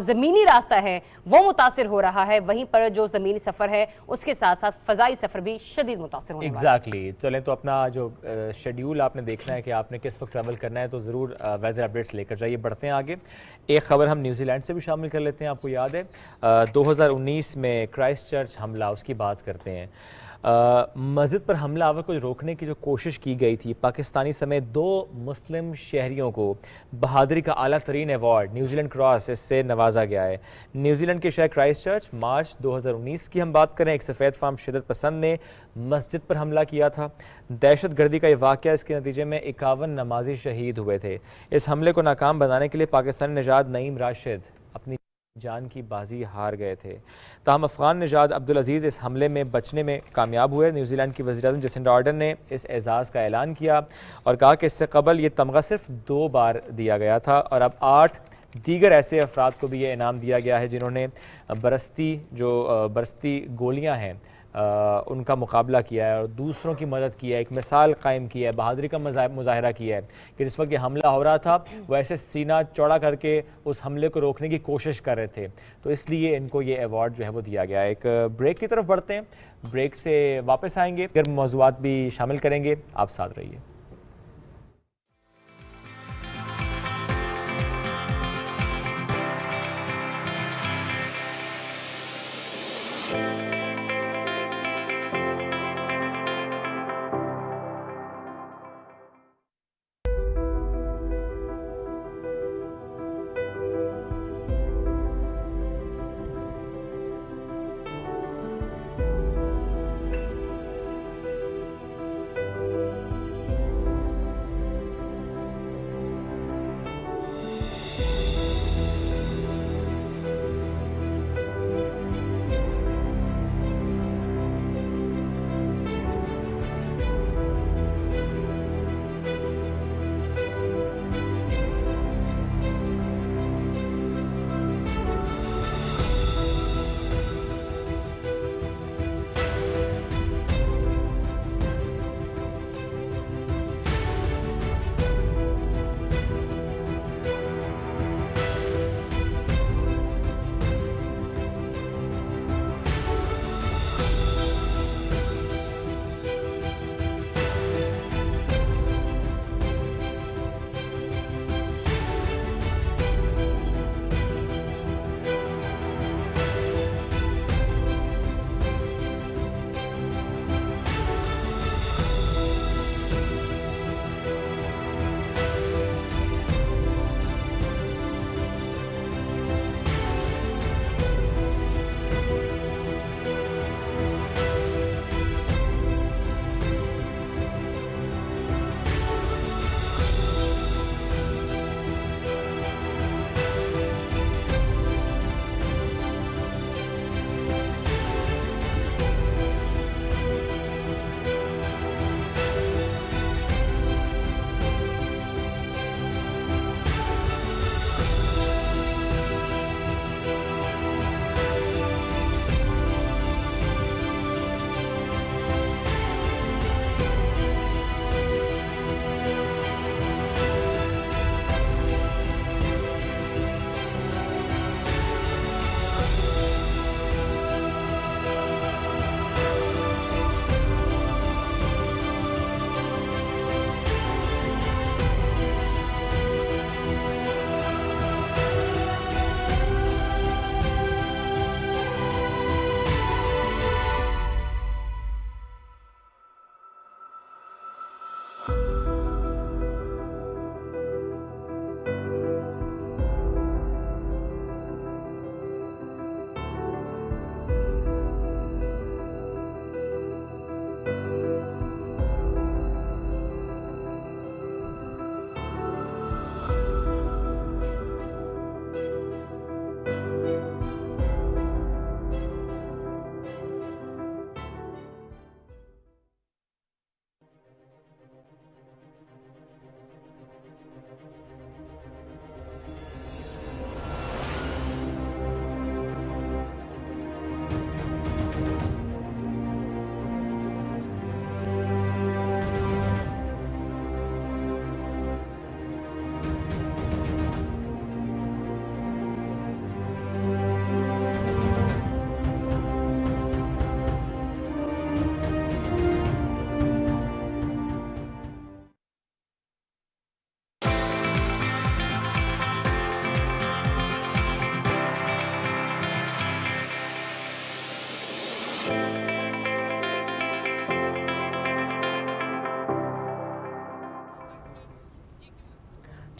زمینی راستہ ہے وہ متاثر ہو رہا ہے، وہیں پر جو زمینی سفر ہے اس کے ساتھ ساتھ فضائی سفر بھی شدید متاثر ہونے والا ہے۔ ایگزیکٹلی، چلیں تو اپنا جو شیڈیول آپ نے دیکھنا ہے کہ آپ نے کس وقت ٹریول کرنا ہے تو ضرور ویدر اپڈیٹس لے کر جائیے۔ بڑھتے ہیں آگے، ایک خبر ہم نیوزی لینڈ سے بھی شامل کر لیتے ہیں۔ آپ کو یاد ہے 2019 میں کرائسٹ چرچ حملہ، اس کی بات کرتے ہیں۔ مسجد پر حملہ آور کو روکنے کی جو کوشش کی گئی تھی، پاکستانی سمیت 2 مسلم شہریوں کو بہادری کا اعلیٰ ترین ایوارڈ نیوزی لینڈ کراس اس سے نوازا گیا ہے۔ نیوزی لینڈ کے شہر کرائسٹ چرچ، مارچ 2019 کی ہم بات کریں، ایک سفید فام شدت پسند نے مسجد پر حملہ کیا تھا۔ دہشت گردی کا یہ واقعہ، اس کے نتیجے میں 51 نمازی شہید ہوئے تھے۔ اس حملے کو ناکام بنانے کے لیے پاکستانی نژاد نعیم راشد اپنی جان کی بازی ہار گئے تھے، تاہم افغان نژاد عبدالعزیز اس حملے میں بچنے میں کامیاب ہوئے۔ نیوزی لینڈ کی وزیراعظم جسنڈا آرڈرن نے اس اعزاز کا اعلان کیا اور کہا کہ اس سے قبل یہ تمغہ صرف 2 بار دیا گیا تھا اور اب 8 دیگر ایسے افراد کو بھی یہ انعام دیا گیا ہے جنہوں نے برستی گولیاں ہیں ان کا مقابلہ کیا ہے اور دوسروں کی مدد کی ہے، ایک مثال قائم کی ہے، بہادری کا مظاہرہ کیا ہے کہ جس وقت یہ حملہ ہو رہا تھا وہ ایسے سینہ چوڑا کر کے اس حملے کو روکنے کی کوشش کر رہے تھے، تو اس لیے ان کو یہ ایوارڈ جو ہے وہ دیا گیا ہے۔ ایک بریک کی طرف بڑھتے ہیں، بریک سے واپس آئیں گے، پھر موضوعات بھی شامل کریں گے، آپ ساتھ رہیے۔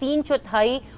3/4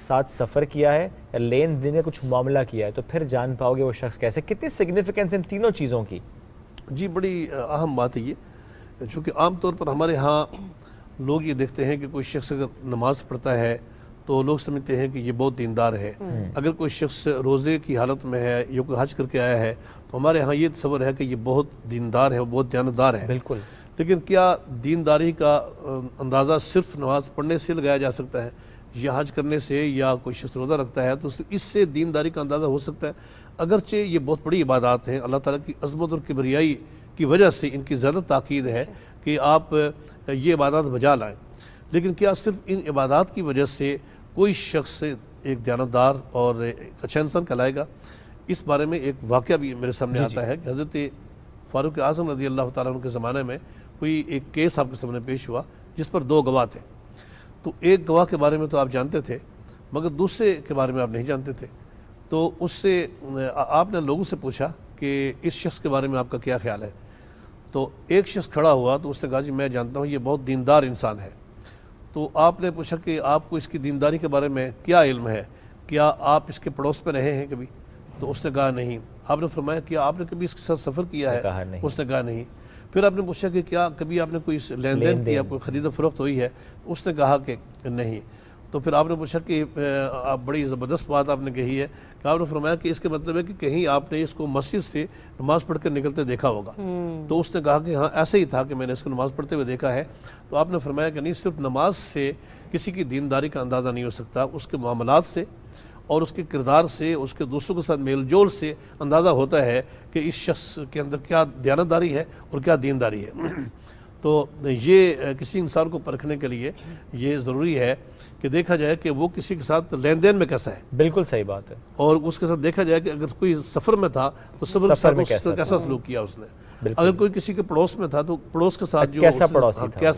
ساتھ سفر کیا ہے یا لین دین کا کچھ معاملہ کیا ہے، تو پھر جان پاؤ گے وہ شخص کیسے. کتنی سگنیفیکنس ان تینوں چیزوں کی؟ جی بڑی اہم بات ہے یہ، چونکہ عام طور پر ہمارے ہاں لوگ یہ دیکھتے ہیں کہ کوئی شخص اگر نماز پڑھتا ہے تو لوگ سمجھتے ہیں کہ یہ بہت دیندار ہے. اگر کوئی شخص روزے کی حالت میں ہے یا کوئی حج کر کے آیا ہے تو ہمارے ہاں یہ تصور ہے کہ یہ بہت دیندار ہے، وہ بہت دیانتدار ہے. بالکل. لیکن کیا دینداری کا اندازہ صرف نماز پڑھنے سے لگایا جا سکتا ہے، یا حج کرنے سے، یا کوئی شخص روزہ رکھتا ہے تو اس سے دینداری کا اندازہ ہو سکتا ہے؟ اگرچہ یہ بہت بڑی عبادات ہیں، اللہ تعالیٰ کی عظمت اور کبریائی کی وجہ سے ان کی زیادہ تاکید ہے کہ آپ یہ عبادات بجا لائیں. لیکن کیا صرف ان عبادات کی وجہ سے کوئی شخص ایک دیانتدار اور ایک اچھا انسان کہلائے گا؟ اس بارے میں ایک واقعہ بھی میرے سامنے آتا ہے کہ حضرت فاروق اعظم رضی اللہ تعالیٰ عنہ کے زمانے میں کوئی ایک کیس آپ کے سامنے پیش ہوا جس پر 2 گواہ تھے. تو ایک گواہ کے بارے میں تو آپ جانتے تھے مگر دوسرے کے بارے میں آپ نہیں جانتے تھے. تو اس سے آپ نے لوگوں سے پوچھا کہ اس شخص کے بارے میں آپ کا کیا خیال ہے. تو ایک شخص کھڑا ہوا تو اس نے کہا جی میں جانتا ہوں یہ بہت دیندار انسان ہے. تو آپ نے پوچھا کہ آپ کو اس کی دینداری کے بارے میں کیا علم ہے، کیا آپ اس کے پڑوس پہ رہے ہیں کبھی؟ تو اس نے کہا نہیں. آپ نے فرمایا کیا آپ نے کبھی اس کے ساتھ سفر کیا ہے؟ اس نے کہا نہیں. پھر آپ نے پوچھا کہ کیا کبھی آپ نے کوئی لین دین کیا، کوئی خرید و فروخت ہوئی ہے؟ اس نے کہا کہ نہیں. تو پھر آپ نے پوچھا کہ آپ بڑی زبردست بات آپ نے کہی ہے کہ آپ نے فرمایا کہ اس کے مطلب ہے کہ کہیں آپ نے اس کو مسجد سے نماز پڑھ کر نکلتے دیکھا ہوگا. تو اس نے کہا کہ ہاں ایسے ہی تھا کہ میں نے اس کو نماز پڑھتے ہوئے دیکھا ہے. تو آپ نے فرمایا کہ نہیں، صرف نماز سے کسی کی دینداری کا اندازہ نہیں ہو سکتا، اس کے معاملات سے اور اس کے کردار سے، اس کے دوسروں کے ساتھ میل جول سے اندازہ ہوتا ہے کہ اس شخص کے اندر کیا دیانتداری ہے اور کیا دینداری ہے. تو یہ کسی انسان کو پرکھنے کے لیے یہ ضروری ہے کہ دیکھا جائے کہ وہ کسی کے ساتھ لین دین میں کیسا ہے. بالکل صحیح بات ہے. اور اس کے ساتھ دیکھا جائے کہ اگر کوئی سفر میں تھا تو سفر کے ساتھ کیسا سلوک کیا اس نے. اگر کوئی کسی کے پڑوس میں تھا تو پڑوس کے ساتھ جو کیسا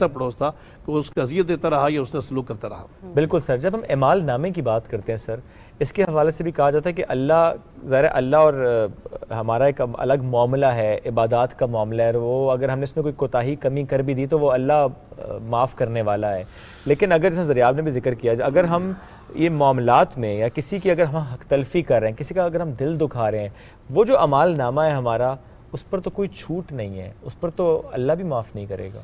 پڑوس تھا کہ وہ اس کو اذیت دیتا رہا یا اس نے سلوک کرتا رہا. بالکل سر. جب ہم اعمال نامے کی بات کرتے ہیں سر، اس کے حوالے سے بھی کہا جاتا ہے کہ اللہ اور ہمارا ایک الگ معاملہ ہے، عبادات کا معاملہ ہے. وہ اگر ہم نے اس میں کوئی کوتاہی کمی کر بھی دی تو وہ اللہ معاف کرنے والا ہے. لیکن اگر جیسے ذریعہ نے بھی ذکر کیا، اگر ہم یہ معاملات میں یا کسی کی اگر ہم حق تلفی کر رہے ہیں، کسی کا اگر ہم دل دکھا رہے ہیں، وہ جو اعمال نامہ ہے ہمارا، اس پر تو کوئی چھوٹ نہیں ہے، اس پر تو اللہ بھی معاف نہیں کرے گا.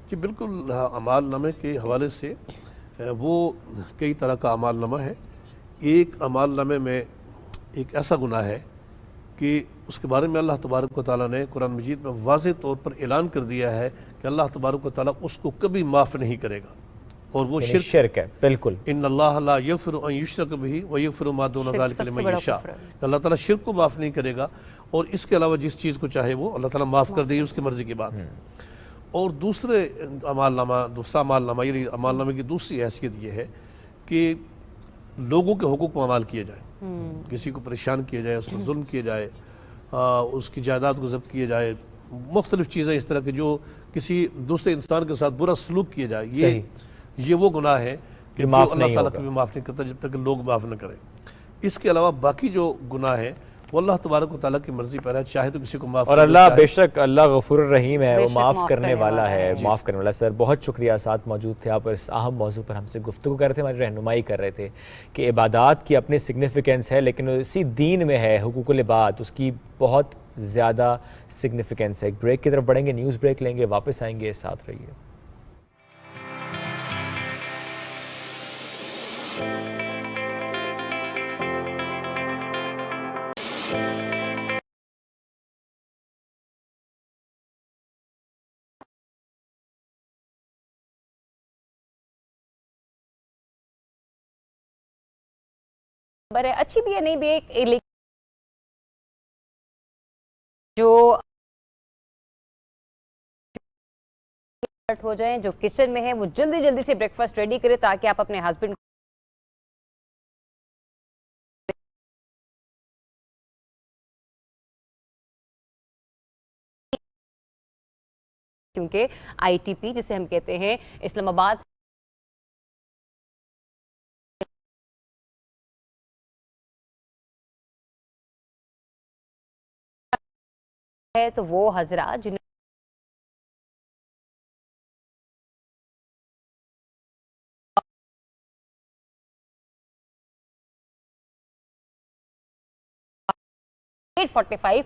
جی بالکل. اعمال نامے کے حوالے سے وہ کئی طرح کا اعمال نامہ ہے. ایک اعمال نامے میں ایک ایسا گناہ ہے کہ اس کے بارے میں اللہ تبارک و تعالیٰ نے قرآن مجید میں واضح طور پر اعلان کر دیا ہے کہ اللہ تبارک و تعالیٰ اس کو کبھی معاف نہیں کرے گا، اور وہ شرک ہے. بالکل. ان اللہ لا یغفر ان یشرک بہ ویغفر ما دون ذلک لمن یشاء. اللہ تعالیٰ شرک کو معاف نہیں کرے گا، اور اس کے علاوہ جس چیز کو چاہے وہ اللہ تعالیٰ معاف کر دے، اس کی مرضی کی بات ہے. اور دوسرا اعمال نامہ یعنی اعمال نامے کی دوسری حیثیت یہ ہے کہ لوگوں کے حقوق پر اعمال کیے جائیں. کسی کو پریشان کیا جائے، اس پر ظلم کیا جائے، اس کی جائیداد کو ضبط کیا جائے، مختلف چیزیں اس طرح کے جو کسی دوسرے انسان کے ساتھ برا سلوک کیا جائے، یہ وہ گناہ ہے کہ جو اللہ تعالیٰ کبھی معاف نہیں کرتا جب تک کہ لوگ معاف نہ کریں. اس کے علاوہ باقی جو گناہ ہیں وہ اللہ تبارک و تعالیٰ کی مرضی پر ہے، چاہے تو کسی کو معاف اور اللہ بے شک اللہ غفور الرحیم ہے، وہ معاف کرنے والا ہے، معاف کرنے والا. سر بہت شکریہ، ساتھ موجود تھے آپ اور اس اہم موضوع پر ہم سے گفتگو کر رہے تھے، ہماری رہنمائی کر رہے تھے کہ عبادات کی اپنی سگنیفیکنس ہے، لیکن اسی دین میں ہے حقوق العباد، اس کی بہت زیادہ سگنیفیکنس ہے. ایک بریک کی طرف بڑھیں گے، نیوز بریک لیں گے، واپس آئیں گے، ساتھ رہیے. اچھی بھی ہے نہیں بھی ایک جو ہو جائیں، جو کچن میں ہیں وہ جلدی جلدی سے بریک فاسٹ ریڈی کرے تاکہ آپ اپنے ہسبینڈ کیونکہ آئی ٹی پی جسے ہم کہتے ہیں اسلام آباد ہے، تو وہ حضرات جنہوں 8:45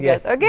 Yes, okay.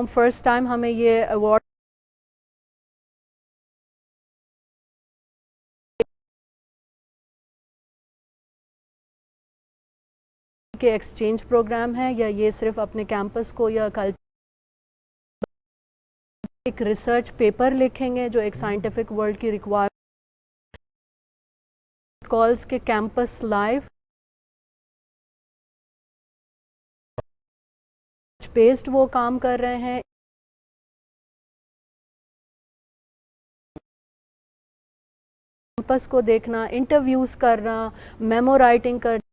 ہم فرسٹ ٹائم ہمیں یہ ایوارڈ کے ایکسچینج پروگرام ہے یا یہ صرف اپنے کیمپس کو یا ایک ریسرچ پیپر لکھیں گے جو ایک سائنٹیفک ورلڈ کی ریکوائرمنٹ کالز کے کیمپس لائیو بیسڈ وہ کام کر رہے ہیں. کیمپس کو دیکھنا, انٹرویوز کرنا, میمو رائٹنگ کرنا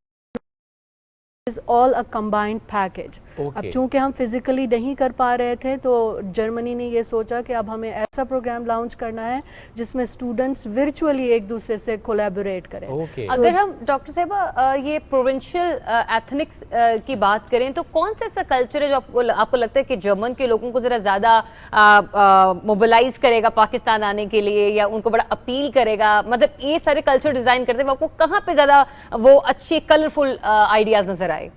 is all a combined package. اب چونکہ ہم فزیکلی نہیں کر پا رہے تھے تو جرمنی نے یہ سوچا کہ اب ہمیں ایسا پروگرام لانچ کرنا ہے جس میں اسٹوڈنٹس ورچولی ایک دوسرے سے کولیبوریٹ کریں. اگر ہم ڈاکٹر صاحبہ یہ پروونشل ایتھنکس کی بات کریں تو کون سا ایسا کلچر ہے جو آپ کو لگتا ہے کہ جرمن کے لوگوں کو ذرا زیادہ موبلائز کرے گا پاکستان آنے کے لیے یا ان کو بڑا اپیل کرے گا؟ مطلب یہ سارے کلچر ڈیزائن کرتے ہیں آپ کو کہاں پہ زیادہ وہ اچھی کلرفل آئیڈیاز نظر آئے؟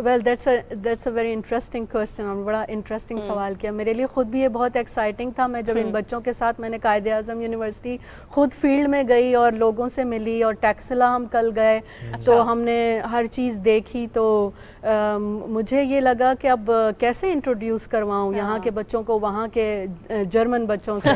Well that's a very interesting question, اور بڑا انٹرسٹنگ سوال کیا. میرے لیے خود بھی یہ بہت ایکسائٹنگ تھا. میں جب ان بچوں کے ساتھ میں نے قائد اعظم یونیورسٹی خود فیلڈ میں گئی اور لوگوں سے ملی, اور ٹیکسلا ہم کل گئے تو ہم نے ہر چیز دیکھی, تو مجھے یہ لگا کہ اب کیسے انٹروڈیوس کرواؤں یہاں کے بچوں کو وہاں کے جرمن بچوں سے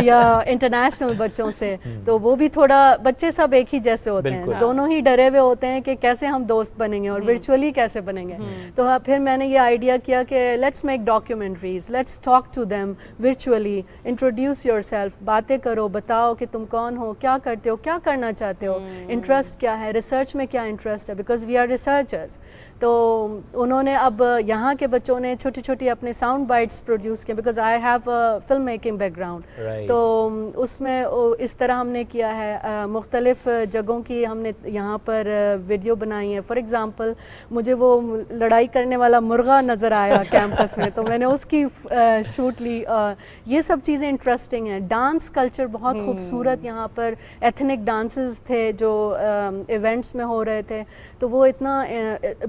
یا انٹرنیشنل بچوں سے. تو وہ بھی تھوڑا, بچے سب ایک ہی جیسے ہوتے ہیں, دونوں ہی ڈرے ہوئے ہوتے ہیں کہ کیسے ہم دوست بنیں گے اور ورچولی کیسے بنیں گے. تو پھر میں نے یہ آئیڈیا کیا کہ let's make documentaries, let's talk to them virtually, introduce yourself, باتیں کرو, بتاؤ کہ تم کون ہو, کیا کرتے ہو, کیا کرنا چاہتے ہو, انٹرسٹ کیا ہے, ریسرچ میں کیا انٹرسٹ ہے, بیکاز وی آر ریسرچرز. تو انہوں نے اب یہاں کے بچوں نے چھوٹی چھوٹی اپنے ساؤنڈ بائٹس پروڈیوس کیے, because I have film making back ground. تو اس میں اس طرح ہم نے کیا ہے, مختلف جگہوں کی ہم نے یہاں پر ویڈیو بنائی ہیں. فار ایگزامپل مجھے وہ لڑائی کرنے والا مرغا نظر آیا کیمپس میں, تو میں نے اس کی شوٹ لی. یہ سب چیزیں انٹرسٹنگ ہیں. ڈانس کلچر بہت خوبصورت یہاں پر, ایتھنک ڈانسز تھے جو ایونٹس میں ہو رہے تھے. تو وہ اتنا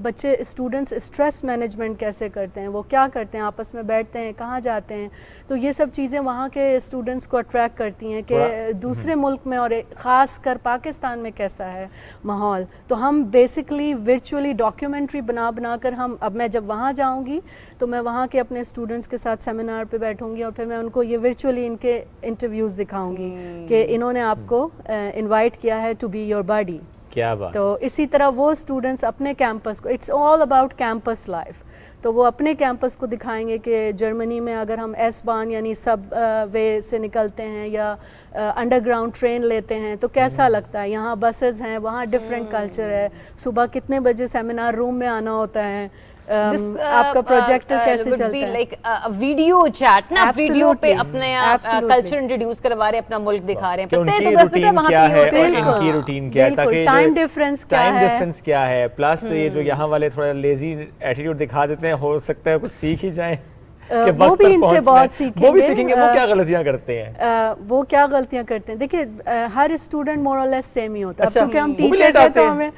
بچے اسٹوڈنٹس اسٹریس مینجمنٹ کیسے کرتے ہیں, وہ کیا کرتے ہیں, آپس میں بیٹھتے ہیں, کہاں جاتے ہیں. تو یہ سب چیزیں وہاں کے اسٹوڈنٹس کو اٹریکٹ کرتی ہیں کہ دوسرے ملک میں اور خاص کر پاکستان میں کیسا ہے ماحول. تو ہم بیسکلی ورچولی ڈاکیومنٹری بنا کر ہم, اب میں جب وہاں جاؤں گی تو میں وہاں کے اپنے اسٹوڈنٹس کے ساتھ سیمینار پہ بیٹھوں گی اور پھر میں ان کو یہ ورچولی ان کے انٹرویوز دکھاؤں گی کہ انہوں نے آپ کو انوائٹ کیا ہے ٹو بی یور باڈی. کیا بات. تو اسی طرح وہ اسٹوڈنٹس اپنے کیمپس کو, it's all about campus life, تو وہ اپنے کیمپس کو دکھائیں گے کہ جرمنی میں اگر ہم ایس بان یعنی سب وے سے نکلتے ہیں یا انڈر گراؤنڈ ٹرین لیتے ہیں تو کیسا لگتا ہے. یہاں بسز ہیں, وہاں ڈفرینٹ کلچر ہے, صبح کتنے بجے سیمینار روم میں آنا ہوتا ہے, آپ کا پروجیکٹر کیسے چلتا ہے, لائک ویڈیو چیٹ نا, ویڈیو پہ اپنے کلچر انٹروڈیوس کروا رہے ہیں, اپنا ملک دکھا رہے ہیں, کہ ان کی روٹین کیا ہے اور ان کی روٹین کیا ہے, تاکہ ٹائم ڈفرینس کیا ہے, پلس یہ جو یہاں والے تھوڑا لیزی ایٹیٹیوڈ دکھا دیتے ہیں, ہو سکتا ہے کچھ سیکھ ہی جائیں. وہ بھی ان سے بہت سیکھیں گے. وہ کیا غلطیاں کرتے ہیں, دیکھیے ہر اسٹوڈنٹ مور اور لیس سیم ہی ہوتا ہے. چونکہ ہم ٹیچرز ہیں تو ہمیں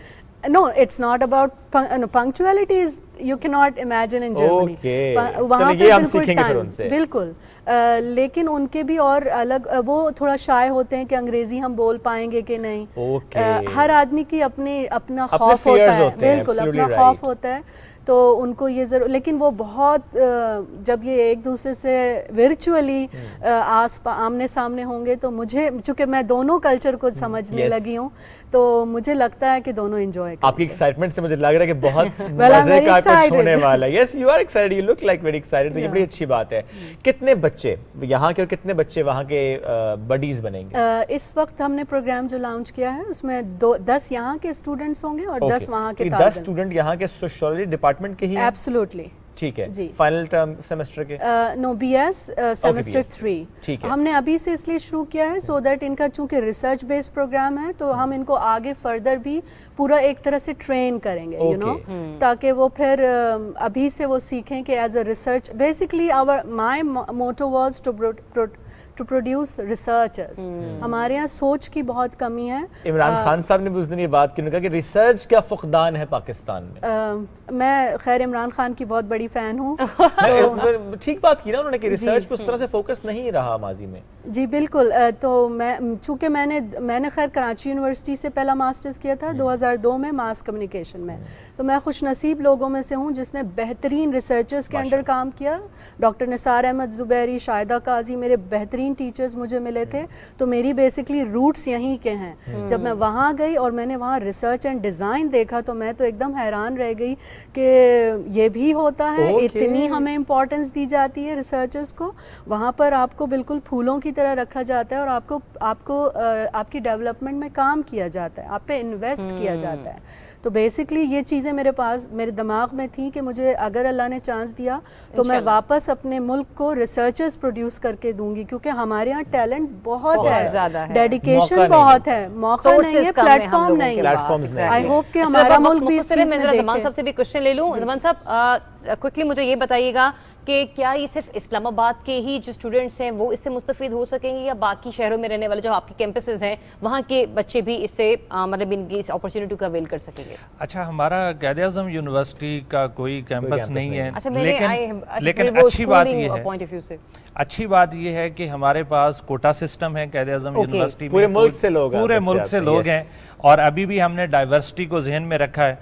no, it's not about punctuality is you cannot imagine in Germany. وہاں پہ بالکل لیکن ان کے بھی اور الگ, وہ تھوڑا شائع ہوتے ہیں کہ انگریزی ہم بول پائیں گے کہ نہیں. ہر آدمی کی اپنا خوف ہوتا ہے, بالکل اپنا خوف ہوتا ہے. تو ان کو یہ ضرور, لیکن وہ بہت جب یہ ایک دوسرے سے ورچولی آمنے سامنے ہوں گے تو مجھے, چونکہ میں دونوں کلچر کو سمجھنے لگی ہوں, تو مجھے لگتا ہے کہ دونوں انجوائے کریں. آپ کی ایکسائٹمنٹ سے مجھے لگ رہا ہے کہ بہت مزے کا کچھ ہونے والا ہے. Yes you are excited, you look like very excited. تو یہ بڑی اچھی بات ہے. کتنے بچے یہاں کے اور کتنے بچے وہاں کے بڈیز بنیں گے؟ اس وقت ہم نے پروگرام جو لانچ کیا ہے اس میں 10 یہاں کے اسٹوڈنٹس ہوں گے اور 10 وہاں کے. 10 اسٹوڈنٹ یہاں کے سوشیولوجی ڈپارٹمنٹ کے ہی؟ ایبسولوٹلی. ٹھیک ہے. فائنل ٹرم سیمسٹر کے؟ نو, بی ایس سیمسٹر 3. ہم نے ابھی سے اس لیے شروع کیا ہے سو دیٹ ان کا چونکہ ریسرچ بیسڈ پروگرام ہے تو ہم ان کو آگے فردر بھی پورا ایک طرح سے ٹرین کریں گے, یو نو, تاکہ وہ پھر ابھی سے وہ سیکھیں کہ as a research basically my motto was to produce researchers. ہمارے یہاں سوچ کی بہت کمی ہے. عمران خان صاحب نے بھی اس دن یہ بات کی, انہوں نے کہا کہ ریسرچ کا فقدان ہے پاکستان میں. میں خیر عمران خان کی بہت بڑی فین ہوں. ٹھیک بات کی نا انہوں نے کہ ریسرچ پہ اس طرح سے فوکس نہیں رہا ماضی میں. جی بالکل. تو چونکہ میں نے خیر کراچی یونیورسٹی سے پہلا ماسٹرز کیا تھا 2002 میں ماس کمیونیکیشن میں. تو میں خوش نصیب لوگوں میں سے ہوں جس نے بہترین ریسرچرز کے انڈر کام کیا. ڈاکٹر نثار احمد زبیری, شاہدہ قاضی میرے بہترین ٹیچرز مجھے ملے تھے. تو میری بیسکلی روٹس یہیں کے ہیں. جب میں وہاں گئی اور میں نے وہاں ریسرچ اینڈ ڈیزائن دیکھا تو میں تو ایک دم حیران رہ گئی کہ یہ بھی ہوتا ہے, اتنی ہمیں امپورٹنس دی جاتی ہے ریسرچرز کو. وہاں پر آپ کو بالکل پھولوں کی طرح رکھا جاتا ہے اور آپ کو آپ کی ڈیولپمنٹ میں کام کیا جاتا ہے, آپ پہ انویسٹ کیا جاتا ہے. تو بیسکلی یہ چیزیں میرے دماغ میں تھیں کہ مجھے اگر اللہ نے چانس دیا تو میں واپس اپنے ملک کو ریسرچرز پروڈیوس کر کے دوں گی, کیونکہ ہمارے یہاں ٹیلنٹ بہت ہے, ڈیڈیکیشن بہت ہے, موقع نہیں ہے, پلیٹ فارم نہیں ہے. آئی ہوپ کہ ہمارا ملک بھی اس چیز میں دیکھے. زمان صاحب سے بھی کوشچن لے لوں. زمان صاحب کوئکلی مجھے یہ بتائیے گا کہ کیا یہ صرف اسلام آباد کے ہی جو اسٹوڈنٹس ہیں وہ اس سے مستفید ہو سکیں گے, یا باقی شہروں میں رہنے والے جو آپ کے کیمپسز ہیں وہاں کے بچے بھی اس سے مطلب ان کی اس اپرچونٹی کا اویل کر سکیں گے؟ اچھا, ہمارا قائد اعظم یونیورسٹی کا کوئی کیمپس نہیں ہے, لیکن اچھی بات یہ ہے کہ ہمارے پاس کوٹا سسٹم ہے قائد اعظم یونیورسٹی میں. پورے ملک سے لوگ ہیں, اور ابھی بھی ہم نے ڈائیورسٹی کو ذہن میں رکھا ہے.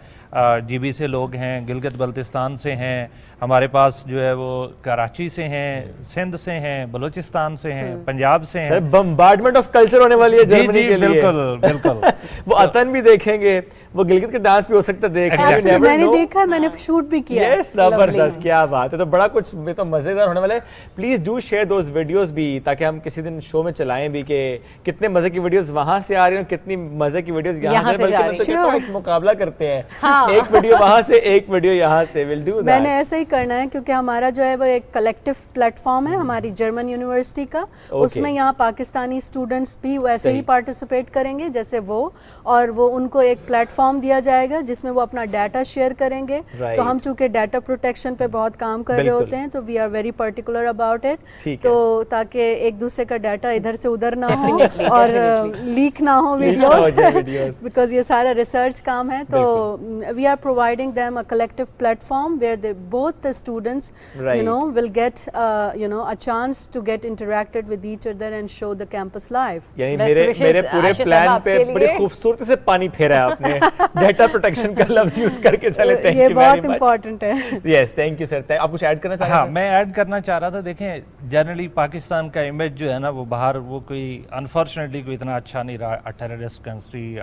جی بی سے لوگ ہیں, گلگت بلتستان سے ہیں, ہمارے پاس جو ہے وہ کراچی سے ہیں, سندھ سے ہیں, بلوچستان سے ہیں, پنجاب سے ہیں. بمبارڈمنٹ آف کلچر ہونے والی ہے جرمنی کے لیے. بالکل بالکل. وہ عطن بھی دیکھیں گے, وہ گلگت کے ڈانس بھی ہو سکتا ہے دیکھیں. میں نے دیکھا, میں نے شوٹ بھی کیا. زبردست, کیا بات ہے. تو بڑا کچھ تو مزیدار ہونے والا ہے. Please do share those videos بھی, تاکہ ہم کسی دن شو میں چلائیں بھی کہ کتنے مزے کی ویڈیوز وہاں سے آ رہی ہیں, کتنی مزے کی ویڈیوز یہاں سے, بلکہ میں تو کہتا ہوں ایک مقابلہ کرتے ہیں, ایک ویڈیو وہاں سے ایک ویڈیو یہاں سے. Will do that. میں نے ایسا ہی کرنا ہے, کیونکہ ہمارا جو ہے وہ ایک کلیکٹیو پلیٹ فارم ہے ہماری جرمن یونیورسٹی کا. اس میں یہاں پاکستانی اسٹوڈنٹس بھی ویسے ہی پارٹیسپیٹ کریں گے جیسے وہ, اور وہ ان کو ایک پلیٹ فارم دیا جائے گا جس میں وہ اپنا ڈیٹا شیئر کریں گے. تو ہم چونکہ ڈیٹا پروٹیکشن پہ بہت کام کر رہے ہوتے ہیں تو we are very particular about it, تو تاکہ ایک دوسرے کا ڈیٹا ادھر سے ادھر نہ ہو اور لیک نہ ہو ویڈیوز, بیکاز یہ سارا ریسرچ کام ہے. تو we are providing them a collective platform where both the students will get a chance to get interacted with each other and show the campus life. یعنی میرے پورے پلان پہ بڑی خوبصورتی سے پانی پھیرا ہے آپ نے, ڈیٹا پروٹیکشن کا لفظ یوز کر کے. چلے, تھینک یو, یہ بہت امپورٹنٹ ہے. یس, تھینک یو سر. آپ کچھ ایڈ کرنا چاہ رہے ہیں؟ ہاں, میں ایڈ کرنا چاہ رہا تھا. دیکھیں جنرلی پاکستان کا امیج جو ہے نا وہ باہر, وہ کوئی انفارچونیٹلی کوئی اتنا اچھا نہیں رہا. Terrorist country,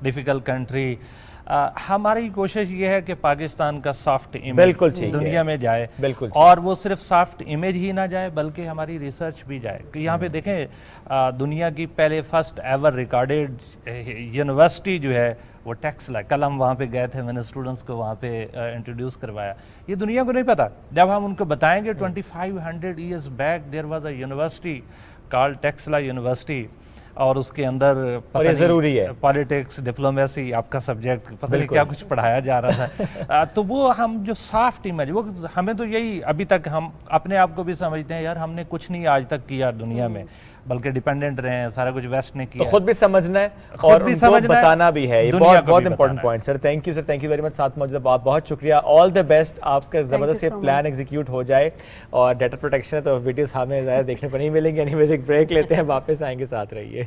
difficult country. ہماری کوشش یہ ہے کہ پاکستان کا سافٹ امیج دنیا میں جائے, اور وہ صرف سافٹ امیج ہی نہ جائے بلکہ ہماری ریسرچ بھی جائے. کہ یہاں پہ دیکھیں دنیا کی پہلے فرسٹ ایور ریکارڈڈ یونیورسٹی جو ہے وہ ٹیکسلا, کل ہم وہاں پہ گئے تھے, میں نے اسٹوڈنٹس کو وہاں پہ انٹروڈیوس کروایا. یہ دنیا کو نہیں پتا. جب ہم ان کو بتائیں گے 2500 years back there was a university called Taxila university, اور اس کے اندر ضروری ہے پالیٹکس, ڈپلومیسی, آپ کا سبجیکٹ پتہ نہیں کیا کچھ پڑھایا جا رہا تھا. تو وہ ہم جو سافٹ امیج, وہ ہمیں تو یہی ابھی تک ہم اپنے آپ کو بھی سمجھتے ہیں یار ہم نے کچھ نہیں آج تک کیا دنیا میں, بلکہ ڈیپینڈنٹ رہے ہیں, سارا کچھ ویسٹ نے کیا. خود بھی سمجھنا ہے اور ان کو بتانا بھی ہے. یہ بہت important point sir. Thank you sir, thank you very much. ساتھ موجود بات بہت شکریہ. آل دا بیسٹ, آپ کا زبردست یہ پلان ایگزیکیوٹ ہو جائے. اور ڈیٹا پروٹیکشن ہے تو ویڈیوز ہمیں زیادہ دیکھنے کو نہیں ملیں گے. اینی ویز ایک بریک لیتے ہیں, واپس آئیں گے, ساتھ رہیے.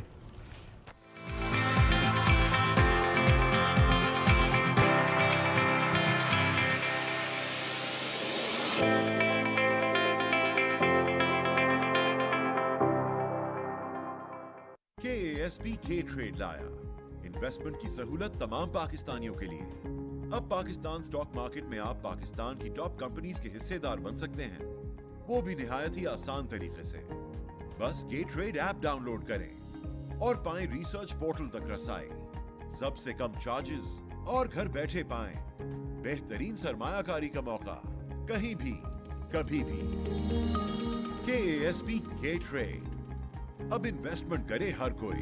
KASP K Trade لایا انویسٹمنٹ کی سہولت تمام پاکستانیوں کے لیے. اب پاکستان سٹاک مارکیٹ میں آپ پاکستان کی ٹاپ کمپنیز کے حصے دار بن سکتے ہیں, وہ بھی نہایت ہی آسان طریقے سے. بس K Trade app download کریں اور پائیں ریسرچ پورٹل تک رسائی, سب سے کم چارجز, اور گھر بیٹھے پائیں بہترین سرمایہ کاری کا موقع, کہیں بھی کبھی بھی. KASP K Trade, اب انویسٹمنٹ کرے ہر کوئی.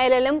LLM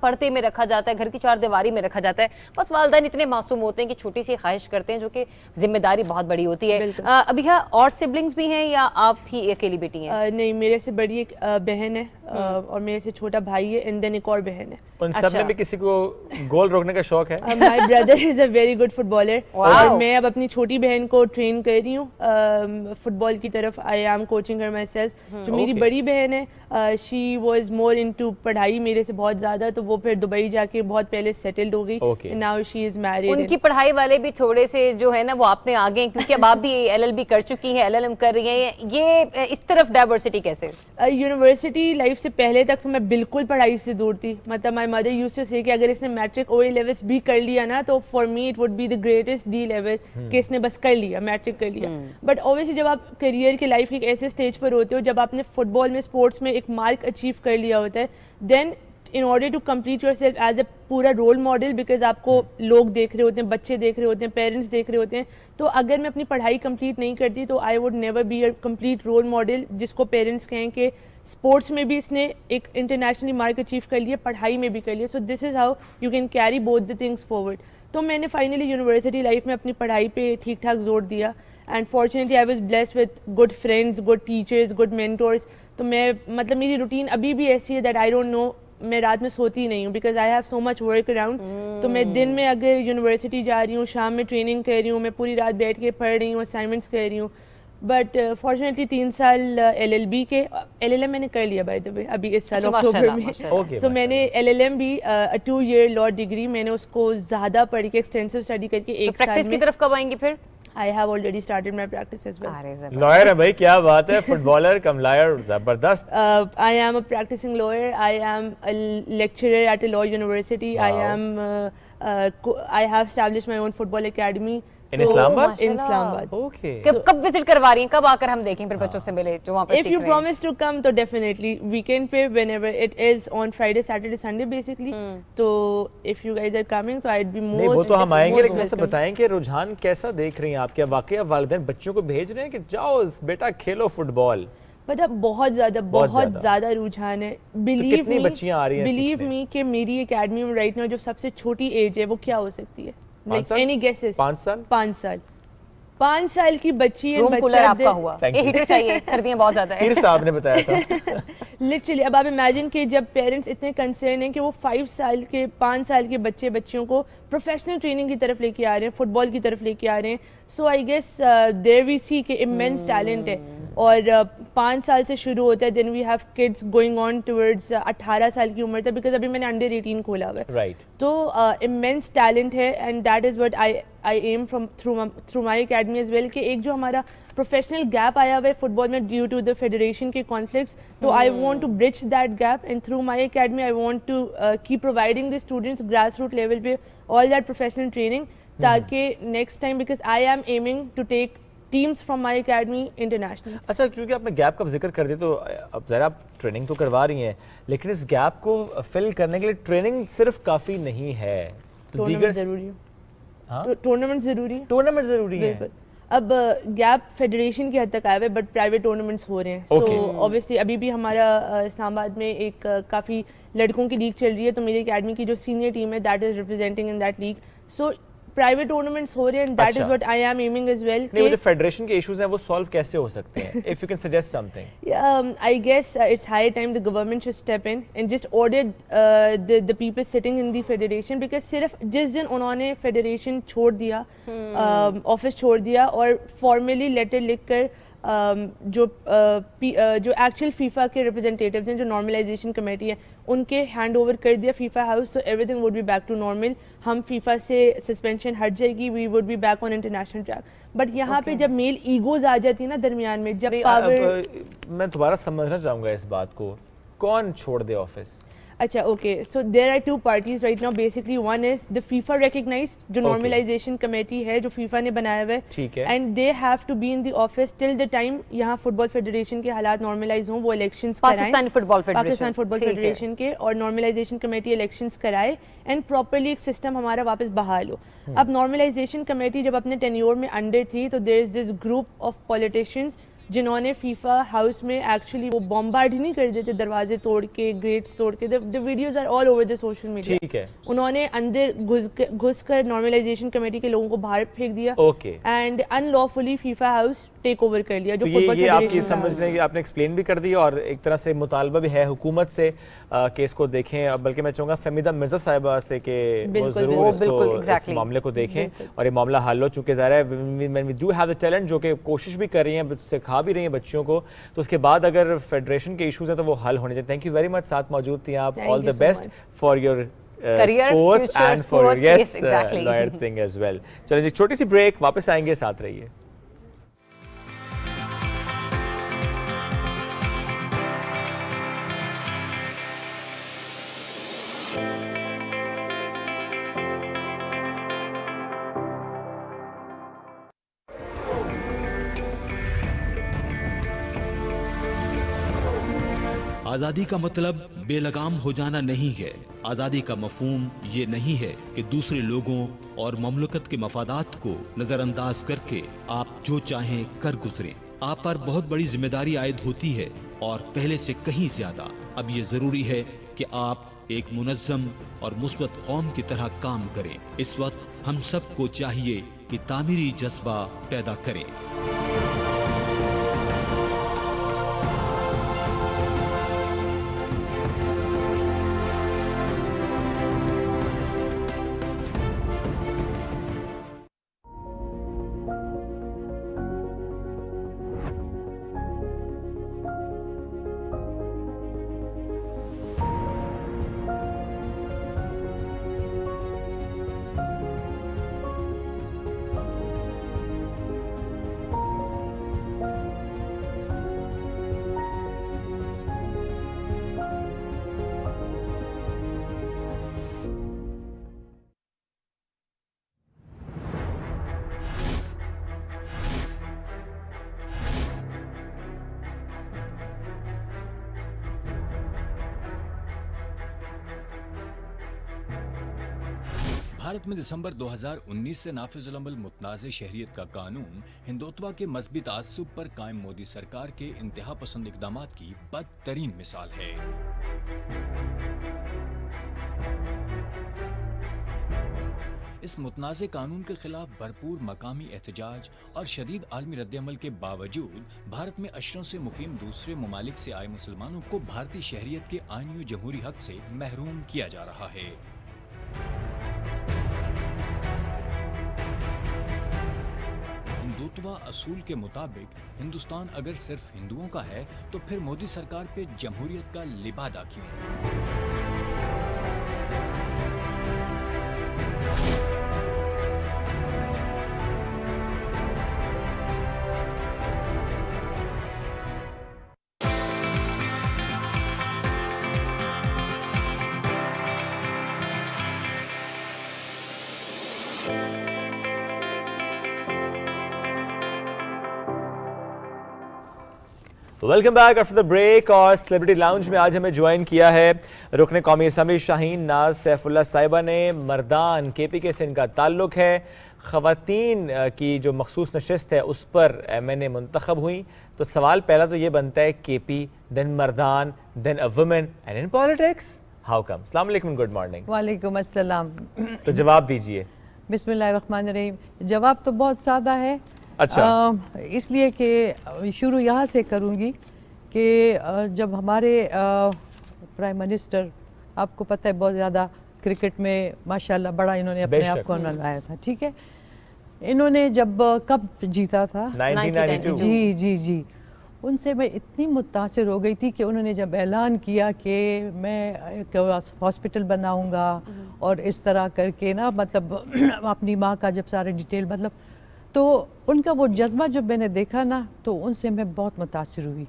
پردے میں رکھا جاتا ہے, گھر کی چار دیواری میں رکھا جاتا ہے. بس والدین اتنے معصوم ہوتے ہیں کہ چھوٹی سی خواہش کرتے ہیں جو کہ ذمہ داری بہت بڑی ہوتی ہے. ابھی اور سبلنگز بھی ہیں یا آپ ہی اکیلی بیٹی ہیں؟ نہیں, میرے سے بڑی ایک بہن ہے اور میرے سے چھوٹا بھائی ہے, اینڈ دین ایک اور بہن ہے. ان سب میں بھی کسی کو گول روکنے کا شوق ہے؟ My brother is a very good footballer, اور میں اب اپنی چھوٹی بہن کو ٹرین کر رہی ہوں فٹ بال کی طرف. I am coaching Hare my self. جو میری بڑی بہن ہے, شی واز مور انٹو پڑھائی میرے سے بہت زیادہ, تو وہ پھر دبئی جا کے بہت پہلے سیٹلڈ ہو گئی. Now she is married. ان کی پڑھائی والے بھی تھوڑے سے جو ہے نا وہ آپ نے آگے ہیں, کیونکہ اب آپ بھی LLB کر چکی ہیں, LLM کر رہی ہیں. یہ اس طرف ڈائیورسٹی کیسے؟ یونیورسٹی لائف سے پہلے تک تو میں بالکل پڑھائی سے دور تھی. مطلب مائی مدر یوز ٹو سے کہ اگر اس نے میٹرک اور A-levels بھی کر لیا نا تو for me it would be the greatest D level کہ اس نے بس کر لیا, میٹرک کر لیا. بٹ اوبیسلی جب آپ کریئر کے لائف کے ایک ایسے اسٹیج پر ہوتے ہو جب آپ نے فٹ بال میں اسپورٹس میں ایک مارک اچیو کر لیا ہوتا ہے, دین in order to complete yourself as a پورا رول ماڈل, بیکاز آپ کو لوگ دیکھ رہے ہوتے ہیں, بچے دیکھ رہے ہوتے ہیں, پیرنٹس دیکھ رہے ہوتے ہیں, تو اگر میں اپنی پڑھائی کمپلیٹ نہیں کرتی تو I would never be a complete role model جس کو پیرنٹس کہیں کہ اسپورٹس میں بھی اس نے ایک انٹرنیشنلی مارک اچیو کر لیا, پڑھائی میں بھی کر لیا. So this is how you can carry both the things forward. تو میں نے فائنلی یونیورسٹی لائف میں اپنی پڑھائی پہ ٹھیک ٹھاک زور دیا, and fortunately I was blessed with good friends, good teachers, good mentors. تو میں مطلب میری روٹین ابھی بھی ایسی ہے دیٹ آئی ڈونٹ نو, میں رات میں سوتی نہیں ہوں because I have so much work around. تو میں دن میں اگر یونیورسٹی جا رہی ہوں, شام میں ٹریننگ کر رہی ہوں, میں پوری رات بیٹھ کے پڑھ رہی ہوں, اسائنمنٹس کر رہی ہوں. بٹ فارچونیٹلی 3 سال LLB کے, LLM میں نے کر لیا بائی دا وے ابھی اس سال اکتوبر میں. سو میں نے LLM بھی 2 year law ڈگری, میں نے اس کو زیادہ پڑھ کے ایکسٹینسو اسٹڈی کر کے 1 سال پریکٹس کی طرف کب آئیں گے پھر؟ I have already started my practice as well. Lawyer ہے بھائی, کیا بات ہے, فٹ بالر کم لائر, زبردست. I am a practicing lawyer. I am a lecturer at a law university. I have established my own football academy. In Islamabad? In Islamabad. Okay. کب visit کروا رہی ہیں, کب آ کر ہم دیکھیں پھر بچوں سے ملے جو وہاں پہ سیکھ If رہے you ہیں؟ promise to come تو definitely weekend پہ whenever it is on Friday, Saturday, Sunday basically. تو if you guys are coming تو I'd be most. نہیں وہ تو ہم آئیں گے, لیکن ایسا بتائیں کہ رجحان کیسا دیکھ رہی ہیں آپ, کیا واقعی والدین بچوں کو بھیج رہے ہیں کہ جاؤ بیٹا کھیلو فٹ بال؟ پتہ بہت زیادہ رجحان ہے. بلیو می کہ میری اکیڈمی میں رائٹ ناؤ جو سب سے چھوٹی ایج ہے وہ کیا ہو سکتی ہے؟ Like any guesses? 5 سال کی بچی ہے. روم کولر آپ کا ہوا, یہ ہیٹر چاہیے, سردیاں بہت زیادہ ہیں. پیر صاحب نے بتایا تھا. لٹرلی اب آپ امیجن کہ جب پیرنٹس اتنے کنسرن ہیں کہ وہ 5 سال کے بچیوں کو پروفیشنل ٹریننگ کی طرف لے کے آ رہے ہیں, فٹ بال کی طرف لے کے آ رہے ہیں. سو آئی گیس دیر وی سی کہ امینس ٹیلنٹ ہے, اور 5 سال سے شروع ہوتا ہے. Then we have kids going on towards 18 سال کی عمر تک, بیکاز ابھی میں نے انڈر 18 کھولا ہوا ہے. رائٹ. تو امینس ٹیلنٹ ہے, and that is what I am from through my academy as well, کہ ایک جو ہمارا پروفیشنل گیپ آیا ہوا ہے فٹ بال میں ڈیو ٹو دا فیڈریشن کے کانفلکٹس, تو I want to bridge that gap, and through my academy I want to keep providing the students grass root level پہ آل دیٹ پروفیشنل ٹریننگ, تاکہ next time, because I am aiming to take teams from my academy international. اچھا, کیونکہ آپ نے gap کا ذکر کر دیا تو اب ذرا آپ ٹریننگ تو کروا رہی ہیں, لیکن اس گیپ کو فل کرنے کے لیے ٹریننگ صرف کافی نہیں ہے, تو دیگر ٹورنامنٹ ضروری ہے. اب گیپ فیڈریشن کی حد تک آیا ہوا ہے, بٹ پرائیویٹ ٹورنامنٹس ہو رہے ہیں. سو اوبیسلی ابھی بھی ہمارا اسلام آباد میں ایک کافی لڑکوں کی لیگ چل رہی ہے, تو میری اکیڈمی کی جو سینئر ٹیم ہے that is representing in that league. So private tournaments ہو رہے ہیں, that is what I am aiming as well. نہیں, وہ جو فیڈریشن کے ایشوز ہیں وہ سالو کیسے ہو سکتے ہیں, if you can suggest something. I guess it's high time the government should step in and just order the people sitting in the federation, because صرف جس دن انہوں نے فیڈریشن چھوڑ دیا, آفس چھوڑ دیا, اور فارملی لیٹر لکھ کر جو ایکچوئل فیفا کے ریپرزنٹیٹیوز ہیں, جو نارملائزیشن کمیٹی ہے, ان کے ہینڈ اوور کر دیا فیفا ہاؤس, تو everything would be back to normal. ہم فیفا سے سسپینشن ہٹ جائے گی, we would be back on international track. But یہاں پہ جب میل ایگوز آ جاتی ہے نا درمیان میں, جب پاور, میں دوبارہ سمجھنا چاہوں گا اس بات کو, کون چھوڑ دے آفس؟ اچھا okay, so there are 2 parties right now. Basically one is the FIFA recognised, جو نارملائزیشن کمیٹی ہے جو فیفا نے بنایا ہوا ہے, and they have to be in the office till the time یہاں فٹ بال فیڈریشن کے حالات نارملائز ہوں, وہ الیکشنز کرائیں, پاکستان فٹ بال فیڈریشن کے, اور نارملائزیشن کمیٹی الیکشنز کرائے, اینڈ پراپرلی ایک سسٹم ہمارا واپس بحال ہو. اب نارملائزیشن کمیٹی جب اپنے ٹینیور میں انڈر تھی, تو دیر از دس گروپ آف پولیٹیشینز جنہوں نے فیفا ہاؤس میں ایکچولی وہ بمبارڈ نہیں کر دیتے دروازے توڑ کے گریٹس توڑ کے, the videos are all over the social media. ٹھیک ہے, انہوں نے اندر گھس کر نارملائزیشن کمیٹی کے لوگوں کو باہر پھینک دیا and unlawfully FIFA house take over کر لیا. جو یہ آپ کی سمجھنے کی آپ نے ایکسپلین بھی کر دیا, اور ایک طرح سے مطالبہ بھی ہے حکومت سے کیس کو دیکھیں, بلکہ میں چاہوں گا فہمیدہ مرزا صاحبہ سے کہ وہ ضرور اس معاملے کو دیکھیں, اور یہ معاملہ حل ہو چکے ظاہر ہے. when we do have the talent, جو کہ کوشش بھی کر رہی ہیں, سکھا بھی رہی ہیں بچوں کو, تو اس کے بعد اگر فیڈریشن کے ایشوز ہیں تو وہ حل ہونے چاہیے. تھینک یو ویری مچ, ساتھ موجود تھیں آپ. All the best for your sports and for yes lawyer thing as well. چلیں جی چھوٹی سی بریک, واپس آئیں گے, ساتھ رہیے. آزادی کا مطلب بے لگام ہو جانا نہیں ہے. آزادی کا مفہوم یہ نہیں ہے کہ دوسرے لوگوں اور مملکت کے مفادات کو نظر انداز کر کے آپ جو چاہیں کر گزریں. آپ پر بہت بڑی ذمہ داری عائد ہوتی ہے, اور پہلے سے کہیں زیادہ. اب یہ ضروری ہے کہ آپ ایک منظم اور مثبت قوم کی طرح کام کریں. اس وقت ہم سب کو چاہیے کہ تعمیری جذبہ پیدا کریں. بھارت میں دسمبر 2019 سے نافذ العمل متنازع شہریت کا قانون ہندوتوا کے مذہبی تعصب پر قائم مودی سرکار کے انتہا پسند اقدامات کی بدترین مثال ہے. اس متنازع قانون کے خلاف بھرپور مقامی احتجاج اور شدید عالمی رد عمل کے باوجود بھارت میں اشروں سے مقیم دوسرے ممالک سے آئے مسلمانوں کو بھارتی شہریت کے آئینی و جمہوری حق سے محروم کیا جا رہا ہے. ہندوتوا اصول کے مطابق ہندوستان اگر صرف ہندوؤں کا ہے تو پھر مودی سرکار پہ جمہوریت کا لبادہ کیوں؟ Welcome back after the break. اور سیلیبریٹی لاؤنج میں آج ہمیں جوائن کیا ہے رکن قومی اسمبلی شاہین ناز سیف اللہ صاحبہ نے. مردان کے پی کے سے ان کا تعلق ہے. خواتین کی جو مخصوص نشست ہے اس پر MNA منتخب ہوئیں. تو سوال پہلا تو یہ بنتا ہے K P then Mardan then a woman and in politics, how come? السلام علیکم, گڈ مارننگ. وعلیکم السلام. تو جواب دیجئے. بسم اللہ الرحمن الرحیم. جواب تو بہت سادہ ہے. اچھا, اس لیے کہ شروع یہاں سے کروں گی کہ جب ہمارے پرائم منسٹر, آپ کو پتہ ہے بہت زیادہ کرکٹ میں ماشاءاللہ بڑا انہوں نے اپنے آپ کو بنایا تھا, ٹھیک ہے. انہوں نے جب کپ جیتا تھا 1992, جی ان سے میں اتنی متاثر ہو گئی تھی کہ انہوں نے جب اعلان کیا کہ میں ایک ہاسپٹل بناؤں گا اور اس طرح کر کے نا, مطلب اپنی ماں کا جب سارے ڈیٹیل, مطلب تو ان کا وہ جذبہ جب میں نے دیکھا نا تو ان سے میں بہت متاثر ہوئی.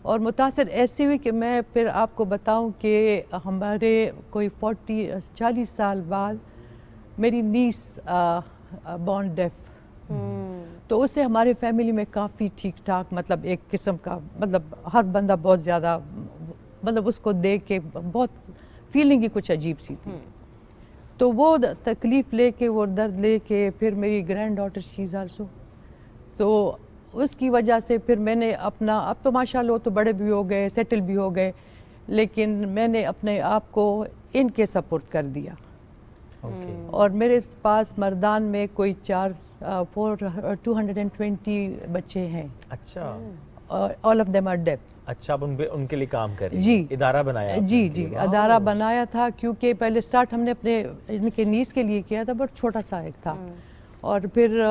اور متاثر ایسی ہوئی کہ میں پھر آپ کو بتاؤں کہ ہمارے کوئی 40 سال بعد میری نیس بورن ڈیف, تو اس سے ہمارے فیملی میں کافی ٹھیک ٹھاک, مطلب ایک قسم کا, مطلب ہر بندہ بہت زیادہ, مطلب اس کو دیکھ کے بہت فیلنگ ہی کچھ عجیب سی تھی. تو وہ تکلیف لے کے, وہ درد لے کے, پھر میری grand daughter she is also, تو اس کی وجہ سے پھر میں نے اپنا اب تو ماشاءاللہ تو بڑے بھی ہو گئے سیٹل بھی ہو گئے لیکن میں نے اپنے آپ کو ان کے سپورٹ کر دیا اور میرے پاس مردان میں کوئی 220 بچے ہیں. اچھا all of them are deaf. اچھا اب ان کے لیے کام کر رہی ہیں. جی ادارہ بنایا جی ادارہ بنایا تھا کیونکہ پہلے سٹارٹ ہم نے اپنے ان کے نیس کے لیے کیا تھا بٹ چھوٹا سا ایک تھا اور پھر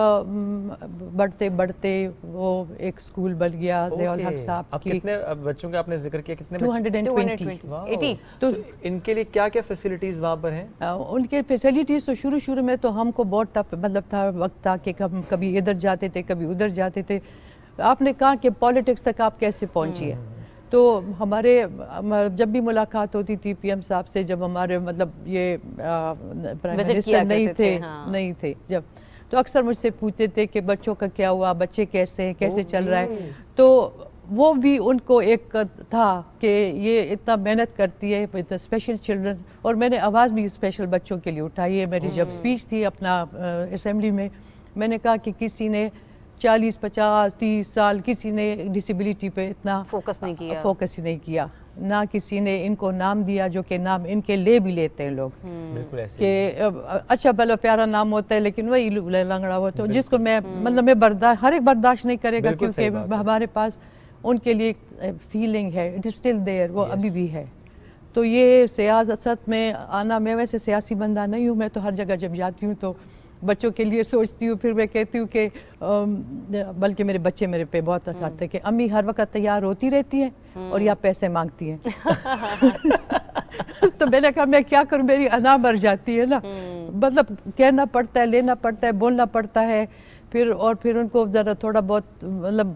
بڑھتے بڑھتے وہ ایک سکول بن گیا ضیاء الحق صاحب کی. کتنے بچوں کا آپ نے ذکر کیا کتنے 220 تو ان کے لیے کیا کیا فیسلٹیز وہاں پر ہیں؟ ان کے فیسلٹیز تو شروع میں تو ہم کو بہت ٹف مطلب تھا وقت تھا کہ ہم کبھی ادھر جاتے تھے کبھی ادھر جاتے تھے. آپ نے کہا کہ پالیٹکس تک آپ کیسے پہنچیے تو ہمارے جب بھی ملاقات ہوتی تھی پی ایم صاحب سے جب ہمارے مطلب یہ پرائم منسٹر نہیں تھے جب تو اکثر مجھ سے پوچھتے تھے کہ بچوں کا کیا ہوا بچے کیسے ہیں کیسے چل رہا ہے تو وہ بھی ان کو ایک تھا کہ یہ اتنا محنت کرتی ہے ود اسپیشل چلڈرن اور میں نے آواز بھی اسپیشل بچوں کے لیے اٹھائی ہے. میری جب اسپیچ تھی اپنا اسمبلی میں نے کہا کہ کسی نے 40 50 30 سال کسی نے ڈسیبلٹی پہ اتنا فوکس ہی نہیں کیا نہ کسی نے ان کو نام دیا جو کہ نام ان کے لے بھی لیتے ہیں لوگ کہ اچھا بھلا پیارا نام ہوتا ہے لیکن وہی لنگڑا ہوتا ہے جس کو میں مطلب میں ہر ایک برداشت نہیں کرے گا کیونکہ ہمارے پاس ان کے لیے فیلنگ ہے اٹ از اسٹل دیئر وہ ابھی بھی ہے. تو یہ سیاست میں آنا میں ویسے سیاسی بندہ نہیں ہوں میں تو ہر جگہ جب جاتی ہوں تو بچوں کے لیے سوچتی ہوں پھر میں کہتی ہوں کہ بلکہ میرے بچے میرے پہ بہت اچھاتے ہیں کہ امی ہر وقت تیار ہوتی رہتی ہیں اور یا پیسے مانگتی ہیں تو میں نے کہا میں کیا کروں میری انا مر جاتی ہے نا مطلب کہنا پڑتا ہے لینا پڑتا ہے بولنا پڑتا ہے پھر ان کو ذرا تھوڑا بہت مطلب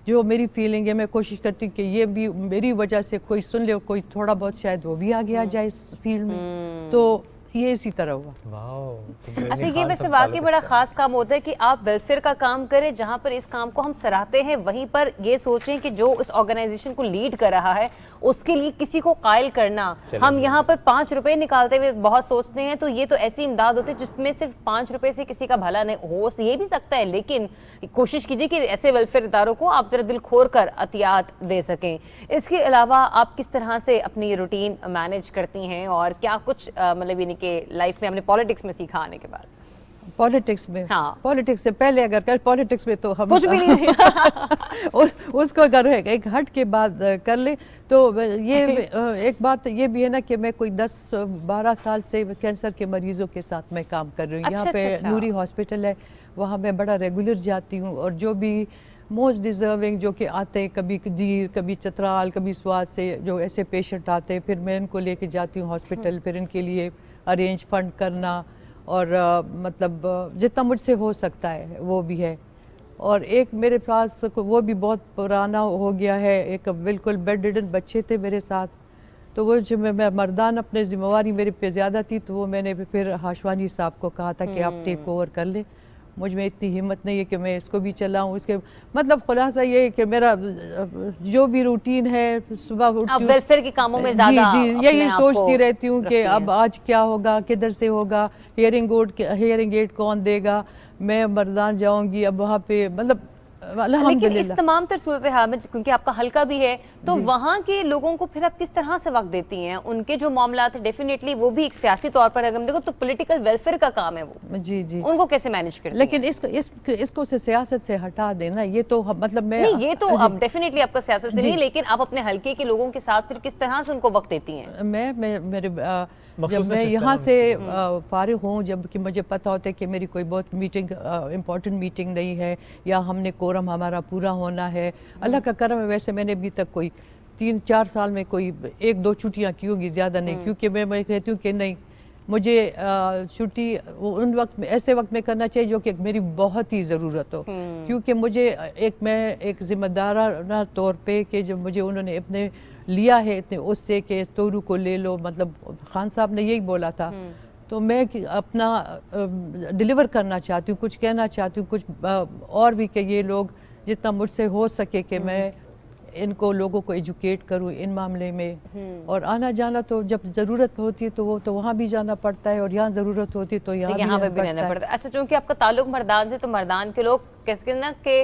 جو میری فیلنگ ہے میں کوشش کرتی ہوں کہ یہ بھی میری وجہ سے کوئی سن لے اور کوئی تھوڑا بہت شاید وہ بھی آگے آ جائے اس فیلڈ میں تو یہ اسی طرح ہوا. اچھا یہ ویسے واقعی بڑا خاص کام ہوتا ہے کہ آپ ویلفیئر کا کام کریں جہاں پر اس کام کو ہم سراہتے ہیں وہیں پر یہ سوچیں کہ جو اس آرگنائزیشن کو لیڈ کر رہا ہے اس کے لیے کسی کو قائل کرنا. ہم یہاں پر 5 روپے نکالتے ہوئے بہت سوچتے ہیں تو یہ تو ایسی امداد ہوتی ہے جس میں صرف 5 روپے سے کسی کا بھلا نہیں ہو یہ بھی سکتا ہے لیکن کوشش کیجیے کہ ایسے ویلفیئر اداروں کو آپ ذرا دل کھول کر عطیات دے سکیں. اس کے علاوہ آپ کس طرح سے اپنی روٹین مینیج کرتی ہیں اور کیا کچھ مطلب یعنی کہ لائف میں ہم نے پالیٹکس میں سیکھا آنے کے بعد؟ پالیٹکس میں پالیٹکس سے پہلے اگر پالیٹکس میں تو ہم کچھ بھی نہیں اس کو اگر ایک ہٹ کے بعد کر لیں تو یہ ایک بات یہ بھی ہے نا کہ میں کوئی 10-12 سال سے کینسر کے مریضوں کے ساتھ میں کام کر رہی ہوں. یہاں پہ نوری ہاسپٹل ہے وہاں میں بڑا ریگولر جاتی ہوں اور جو بھی موسٹ ڈیزرونگ جو کہ آتے ہیں کبھی کجیر کبھی چترال کبھی سوات سے جو ایسے پیشنٹ آتے ہیں پھر میں ان کو لے کے جاتی ہوں ہاسپٹل پھر ان کے لیے ارینج فنڈ کرنا اور مطلب جتنا مجھ سے ہو سکتا ہے وہ بھی ہے. اور ایک میرے پاس وہ بھی بہت پرانا ہو گیا ہے ایک بالکل بیڈ ریڈن بچے تھے میرے ساتھ تو وہ جو میں مردان اپنے ذمہ واری میرے پہ زیادہ تھی تو وہ میں نے پھر ہاشوانی صاحب کو کہا تھا کہ آپ ٹیک اوور کر لیں. مجھ میں اتنی ہمت نہیں ہے کہ میں اس کو بھی چلاؤں. اس کے مطلب خلاصہ یہ ہے کہ میرا جو بھی روٹین ہے صبح ویلفیئر کے کاموں میں زیادہ یہی سوچتی رہتی ہوں کہ اب آج کیا ہوگا کدھر سے ہوگا ہیئرنگ ایڈ کون دے گا میں مردان جاؤں گی اب وہاں پہ مطلب لیکن اس تمام تر صورتحال میں کیونکہ آپ کا حلقہ بھی ہے تو وہاں کے لوگوں کو پھر آپ کس طرح سے وقت دیتی ہیں؟ ان کے جو معاملات ہیں ڈیفینیٹلی وہ بھی ایک سیاسی طور پر اگر دیکھو تو پولیٹیکل ویلفیئر کا کام ہے وہ جی ان کو کیسے مینیج کرتے ہیں؟ لیکن اس کو سیاست سے ہٹا دینا یہ تو مطلب میں نہیں یہ تو اب ڈیفینیٹلی آپ کا سیاست سے نہیں لیکن آپ اپنے حلقے کے لوگوں کے ساتھ پھر کس طرح سے ان کو وقت دیتی ہیں؟ میرے جب میں یہاں سے فارغ ہوں جب کہ مجھے پتہ ہوتا ہے کہ میری کوئی بہت میٹنگ امپورٹنٹ میٹنگ نہیں ہے یا ہم نے کورم ہمارا پورا ہونا ہے اللہ کا کرم ہے. ویسے میں نے ابھی تک کوئی 3-4 سال میں کوئی 1-2 چھٹیاں کی ہوگی زیادہ نہیں کیونکہ میں کہتی ہوں کہ نہیں مجھے چھٹی ان وقت میں ایسے وقت میں کرنا چاہیے جو کہ میری بہت ہی ضرورت ہو کیونکہ مجھے ایک ذمہ دارانہ طور پہ کہ جب مجھے انہوں نے اپنے لیا ہے اتنے اس سے کہ تورو کو لے لو مطلب خان صاحب نے یہی بولا تھا تو میں اپنا ڈیلیور کرنا چاہتی ہوں کچھ کہنا چاہتی ہوں کچھ اور بھی کہ یہ لوگ جتنا مجھ سے ہو سکے کہ میں ان کو لوگوں کو ایجوکیٹ کروں ان معاملے میں اور آنا جانا تو جب ضرورت ہوتی ہے تو وہ تو وہاں بھی جانا پڑتا ہے اور یہاں ضرورت ہوتی ہے تو یہاں پہ بھی رہنا پڑتا ہے. اچھا چونکہ آپ کا تعلق مردان سے تو مردان کے لوگ کیسے نا کہ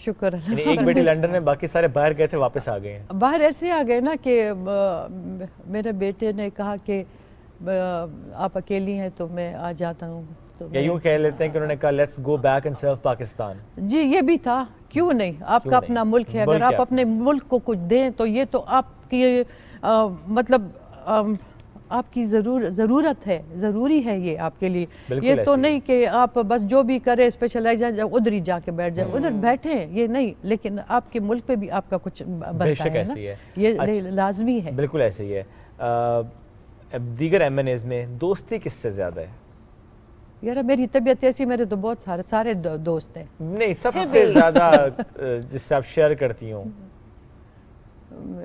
شکر یعنی ایک بیٹی لنڈن میں، باقی سارے باہر گئے تھے، واپس آ گئے ہیں. باہر ایسے آ گئے نا کہ میرے بیٹے نے کہا کہ آپ اکیلی ہیں تو میں آ جاتا ہوں. یا یوں کہہ لیتے ہیں کہ انہوں نے کہا let's go back and serve Pakistan. جی یہ بھی تھا، کیوں نہیں، آپ کا اپنا ملک ہے، اگر آپ اپنے ملک کو کچھ دیں تو یہ تو آپ کی مطلب آپ کی ضرورت ہے، ضروری ہے یہ آپ کے لیے. یہ تو نہیں کہ آپ بس جو بھی کرے اسپیشلائز ادھر ہی جا کے بیٹھ جائیں، ادھر بیٹھیں، یہ نہیں، لیکن آپ کے ملک پہ بھی آپ کا کچھ بنتا ہے نا، یہ لازمی ہے. بالکل ایسے ہی ہے. دیگر ایم این ایز میں دوستی کس سے زیادہ ہے؟ یار میری طبیعت ایسی، میرے تو بہت سارے دوست ہیں. نہیں، سب سے زیادہ جس سے آپ شیئر کرتی ہوں؟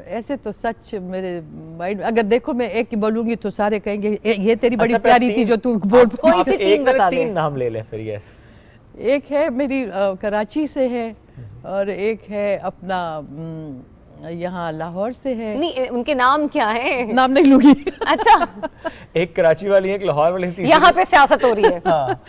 ایسے تو سچ میرے مائنڈ، اگر دیکھو میں ایک ہی بولوں گی تو سارے کہیں گے یہ تیری بڑی پیاری تھی جو تو بورڈ. کوئی سی تین بتا دیں. 3 نام لے لیں پھر. یس، ایک ہے میری کراچی سے ہے، اور ایک ہے اپنا یہاں لاہور سے ہے. نہیں، ان کے نام کیا ہیں؟ نام نہیں لوں گی. اچھا، ایک کراچی والی ہے، ایک لاہور والی ہے. یہاں پہ سیاست ہو رہی ہے.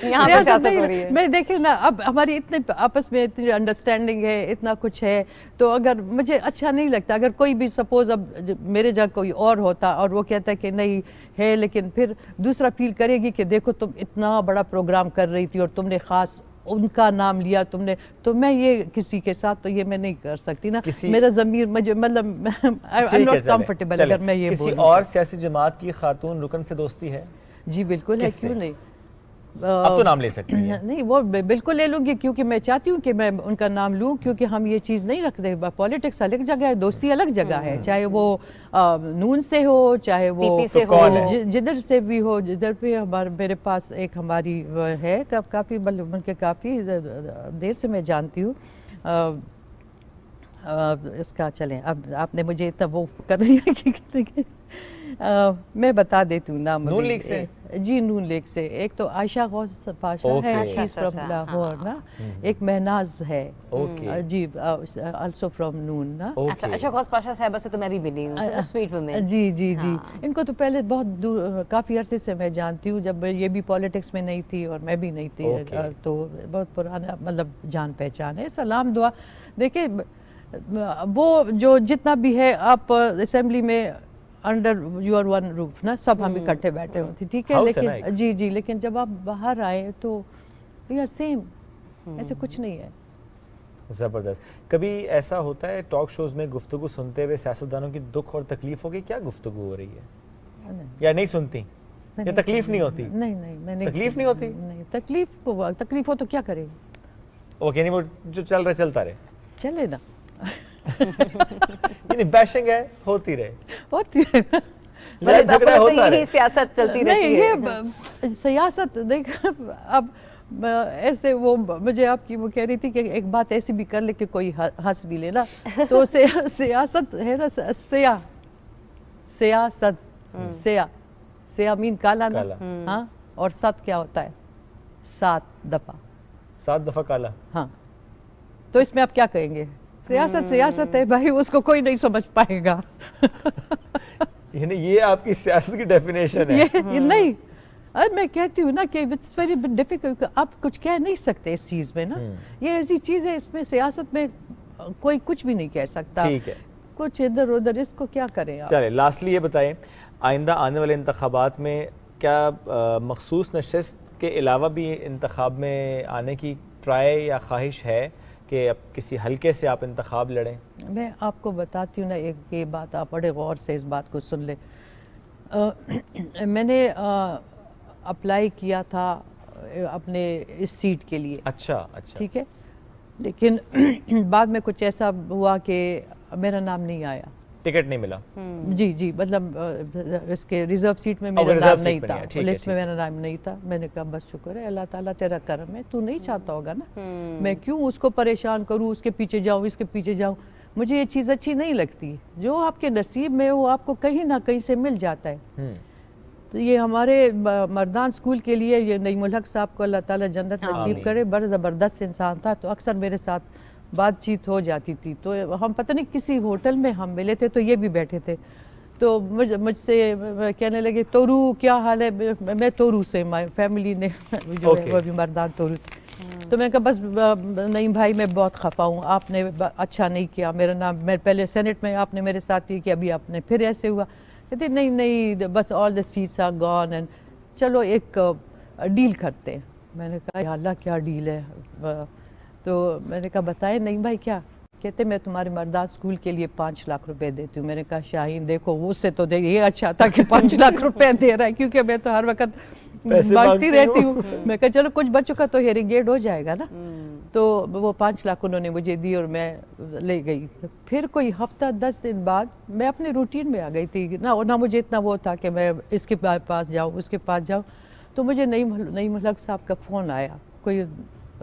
یہاں پہ سیاست ہو رہی ہے. میں دیکھیں نا، اب ہماری اتنے آپس میں اتنی انڈرسٹینڈنگ ہے، اتنا کچھ ہے، تو اگر مجھے اچھا نہیں لگتا اگر کوئی بھی سپوز اب میرے جگہ کوئی اور ہوتا اور وہ کہتا ہے کہ نہیں ہے، لیکن پھر دوسرا فیل کرے گی کہ دیکھو تم اتنا بڑا پروگرام کر رہی تھی اور تم نے خاص ان کا نام لیا تم نے، تو میں یہ کسی کے ساتھ تو یہ میں نہیں کر سکتی نا. میرا ضمیر مجھے مطلب I'm not comfortable اگر میں یہ بولوں. کسی اور سیاسی جماعت کی خاتون رکن سے دوستی ہے؟ جی بالکل ہے، کیوں نہیں. اب تو نام لے سکتے ہیں. نہیں، وہ بالکل لے لوں گی، کیونکہ میں چاہتی ہوں کہ میں ان کا نام لوں، کیونکہ ہم یہ چیز نہیں رکھتے. پالیٹکس الگ جگہ ہے، دوستی الگ جگہ ہے، چاہے وہ نون سے ہو، چاہے وہ جدھر سے بھی ہو. جدھر پہ میرے پاس ایک ہماری ہے، کافی ان کے کافی دیر سے میں جانتی ہوں. اس کا چلیں، اب آپ نے مجھے اتنا وہ کر دیا کہ میں بتا دیتی ہوں نام. نون لیگ سے؟ جی نون لیگ سے. ایک تو عائشہ غوث پاشا ہے، شیز فرام لاہور نا. ایک مہناز ہے جی، آلسو فرام نون نا. اچھا، عائشہ غوث پاشا صاحبہ سے تو میں بھی ملی ہوں، سویٹ وومن. جی جی جی، ان کو تو پہلے بہت دور کافی عرصے سے میں جانتی ہوں، جب یہ بھی پالیٹکس میں نہیں تھی اور میں بھی نہیں تھی، تو بہت پرانا مطلب جان پہچان ہے. سلام دعا. دیکھیں وہ جو جتنا بھی ہے، آپ اسمبلی میں انڈر یور ون روف نا، سب ہم اکٹھے بیٹھے ہوتے، ٹھیک ہے، لیکن جی جی، لیکن جب آپ باہر آئے تو وی آر سیم، ایسے کچھ نہیں ہے. زبردست. کبھی ایسا ہوتا ہے ٹاک شوز میں گفتگو سنتے ہوئے سیاستدانوں کی دکھ اور تکلیفوں کی کیا گفتگو ہو رہی ہے، یا نہیں سنتی؟ یا تکلیف نہیں ہوتی؟ نہیں نہیں، میں نہیں. تکلیف نہیں ہوتی؟ نہیں، تکلیف ہو تو کیا کرے. اوکے، نہیں، وہ جو چل رہا چلتا رہے، چلے نا. یعنی بیشنگ ہے، ہوتی رہے، ہوتی رہے، لڑائی جھگڑا ہوتا رہے، سیاست چلتی رہتی ہے. یہ سیاست دیکھ، اب ایسے وہ مجھے آپ کی وہ کہہ رہی تھی کہ ایک بات ایسی بھی کر لے کہ کوئی ہنس بھی لے نا، تو سیاست ہے نا، سیاست سیاہ مین کالا نا، ہاں، اور ست کیا ہوتا ہے؟ 7 دفعہ کالا. ہاں، تو اس میں آپ کیا کہیں گے؟ سیاست ہے بھائی، اس کو کوئی نہیں سمجھ پائے گا. یعنی یہ آپ کی سیاست کی ڈیفینیشن ہے؟ یہ نہیں، میں کہتی ہوں نا کہ اٹس ویری ڈیفیکلٹ، آپ کچھ کہہ نہیں سکتے اس چیز میں نا. یہ ایسی چیز ہے، اس میں سیاست میں کوئی کچھ بھی نہیں کہہ سکتا. ٹھیک ہے، کچھ ادھر ادھر، اس کو کیا کریں آپ. چلے لاسٹلی یہ بتائیں، آئندہ آنے والے انتخابات میں کیا مخصوص نشست کے علاوہ بھی انتخاب میں آنے کی ٹرائی یا خواہش ہے کہ اب کسی حلقے سے آپ انتخاب لڑیں؟ میں آپ کو بتاتی ہوں نا ایک یہ بات، آپ بڑے غور سے اس بات کو سن لیں. میں نے اپلائی کیا تھا اپنے اس سیٹ کے لیے. اچھا، ٹھیک ہے، لیکن بعد میں کچھ ایسا ہوا کہ میرا نام نہیں آیا، ٹکٹ نہیں ملا. جی جی، مطلب اس کے ریزرو سیٹ میں میرا نام نہیں تھا، لسٹ میں میرا نام نہیں تھا. میں نے کہا بس شکر ہے اللہ تعالیٰ تیرا کرم ہے، تو نہیں چاہتا ہوگا نا، میں کیوں اس کو پریشان کروں، اس کے پیچھے جاؤں، اس کے پیچھے جاؤں. مجھے یہ چیز اچھی نہیں لگتی. جو آپ کے نصیب میں وہ آپ کو کہیں نہ کہیں سے مل جاتا ہے. تو یہ ہمارے مردان اسکول کے لیے یہ نعیم الحق صاحب کو اللہ تعالیٰ جنت نصیب کرے، بڑا زبردست انسان تھا. تو اکثر میرے ساتھ بات چیت ہو جاتی تھی. تو ہم پتہ نہیں کسی ہوٹل میں ہم ملے تھے، تو یہ بھی بیٹھے تھے. تو مجھ سے کہنے لگے تورو کیا حال ہے. میں تورو سے، فیملی نے جو ہے وہ بھی مردان تورو سے. تو میں نے کہا بس نہیں بھائی میں بہت خفا ہوں, آپ نے اچھا نہیں کیا, میرا نام میں پہلے سینٹ میں آپ نے میرے ساتھ یہ کیا, ابھی آپ نے پھر ایسے ہوا. کہتے نہیں بس all the seats are gone and چلو ایک ڈیل کرتے ہیں. میں نے کہا یا اللہ کیا ڈیل ہے, تو میں نے کہا بتائیں. نہیں بھائی کیا, کہتے میں تمہارے مردان اسکول کے لیے 5 لاکھ روپے دیتی ہوں. میں نے کہا شاہین دیکھو اس سے تو یہ اچھا تھا کہ 5 لاکھ روپے دے رہا ہے, کیونکہ میں تو ہر وقت مانگتی رہتی ہوں. میں کہا چلو کچھ بچوں کا تو ہیرنگ ہو جائے گا نا. تو وہ 5 لاکھ انہوں نے مجھے دی اور میں لے گئی. پھر کوئی ہفتہ 10 دن بعد میں اپنے روٹین میں آ گئی تھی, نہ مجھے اتنا وہ تھا کہ میں اس کے پاس جاؤں اس کے پاس جاؤں. تو مجھے نعیم الحق صاحب کا فون آیا کوئی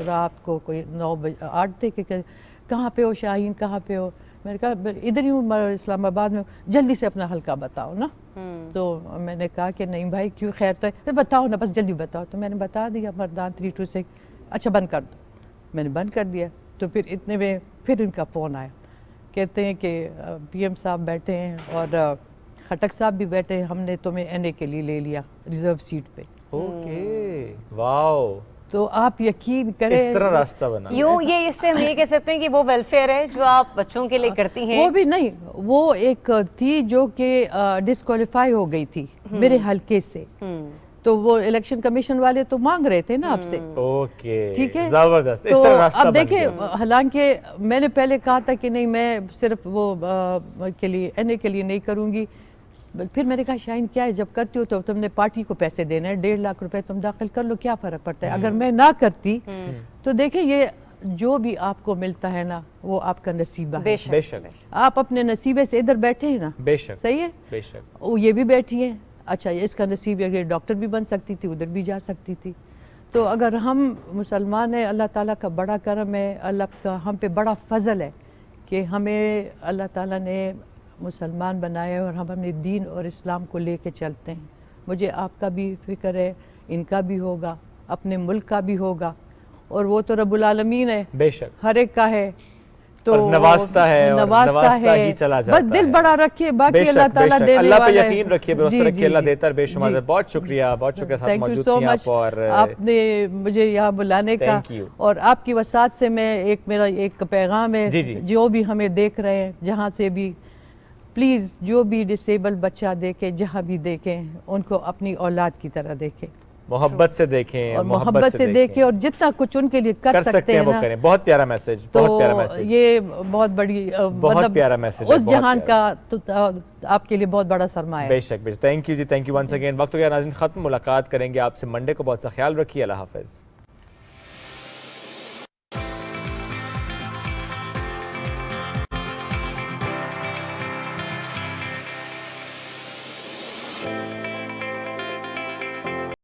رات کو, کوئی 9 بجے 8 تھے, کہ کہاں پہ ہو شاہین کہاں پہ ہو. میں نے کہا ادھر ہی ہوں اسلام آباد میں, جلدی سے اپنا حلقہ بتاؤ نا. تو میں نے کہا کہ نہیں بھائی کیوں, خیر تو ہے, بتاؤ نا بس جلدی بتاؤ. تو میں نے بتا دیا مردان 326. اچھا بند کر دو. میں نے بند کر دیا. تو پھر اتنے میں پھر ان کا فون آیا, کہتے ہیں کہ پی ایم صاحب بیٹھے ہیں اور خٹک صاحب بھی بیٹھے ہیں, ہم نے تمہیں این اے کے لیے لے لیا ریزرو سیٹ پہ. اوکے واو. تو آپ یقین کریں اس طرح راستہ بنا یوں, یہ اس سے ہم یہ کہہ سکتے ہیں کہ وہ ویلفیئر ہے جو آپ بچوں کے لیے کرتی ہیں. وہ بھی نہیں, وہ ایک تھی جو کہ ڈسکوالیفائی ہو گئی تھی میرے حلقے سے. تو وہ الیکشن کمیشن والے تو مانگ رہے تھے نا آپ سے. اوکے ٹھیک ہے, زبردست. اس تو طرح راستہ اب دیکھیں حالانکہ میں نے پہلے کہا تھا کہ نہیں میں صرف وہ کے لیے این اے کے لیے نہیں کروں گی. پھر میں نے کہا شاہین کیا ہے, جب کرتی ہو تو تم نے پارٹی کو پیسے دینے ہیں, 1.5 لاکھ روپے تم داخل کر لو, کیا فرق پڑتا ہے. اگر میں نہ کرتی تو دیکھیں یہ جو بھی آپ کو ملتا ہے نا وہ آپ کا نصیبہ ہے. بے شک آپ اپنے نصیبے سے ادھر بیٹھے ہیں نا. بے شک صحیح ہے. بے شک وہ یہ بھی بیٹھی ہیں, اچھا اس کا نصیب ہے, ڈاکٹر بھی بن سکتی تھی, ادھر بھی جا سکتی تھی. تو اگر ہم مسلمان ہیں, اللہ تعالیٰ کا بڑا کرم ہے, اللہ کا ہم پہ بڑا فضل ہے کہ ہمیں اللہ تعالیٰ نے مسلمان بنائے اور ہم اپنے دین اور اسلام کو لے کے چلتے ہیں. مجھے آپ کا بھی فکر ہے, ان کا بھی ہوگا, اپنے ملک کا بھی ہوگا, اور وہ تو رب العالمین ہے, بے شک ہر ایک کا ہے, تو نوازتا ہے اور نوازتا ہی چلا جاتا ہے. بس دل بڑا رکھیے, باقی اللہ تعالیٰ دینے اللہ والا پہ ہے. یقین رکھیے, بھروسہ رکھیے, اللہ دیتا ہے بے شمار. بہت شکریہ, بہت شکریہ ساتھ موجود تھیں آپ, اور آپ نے مجھے یہاں بلانے کا, اور آپ کی وسعت سے میں میرا ایک پیغام ہے جو بھی ہمیں دیکھ رہے ہیں جہاں سے بھی, پلیز جو بھی ڈسیبل بچہ دیکھیں, جہاں بھی دیکھیں, ان کو اپنی اولاد کی طرح دیکھیں, محبت سے دیکھیں, اور محبت سے دیکھیں, اور جتنا کچھ ان کے لیے کر سکتے ہیں وہ کریں. بہت پیارا میسج, بہت پیارا میسج. یہ بہت بڑی بہت پیارا میسج, اس جہان کا آپ کے لیے بہت بڑا سرمایہ ہے. بے شک بے شک. Thank you ji, thank you once again. وقت ہو گیا ناظرین ختم, ملاقات کریں گے آپ سے منڈے کو. بہت سا خیال رکھیے, اللہ حافظ.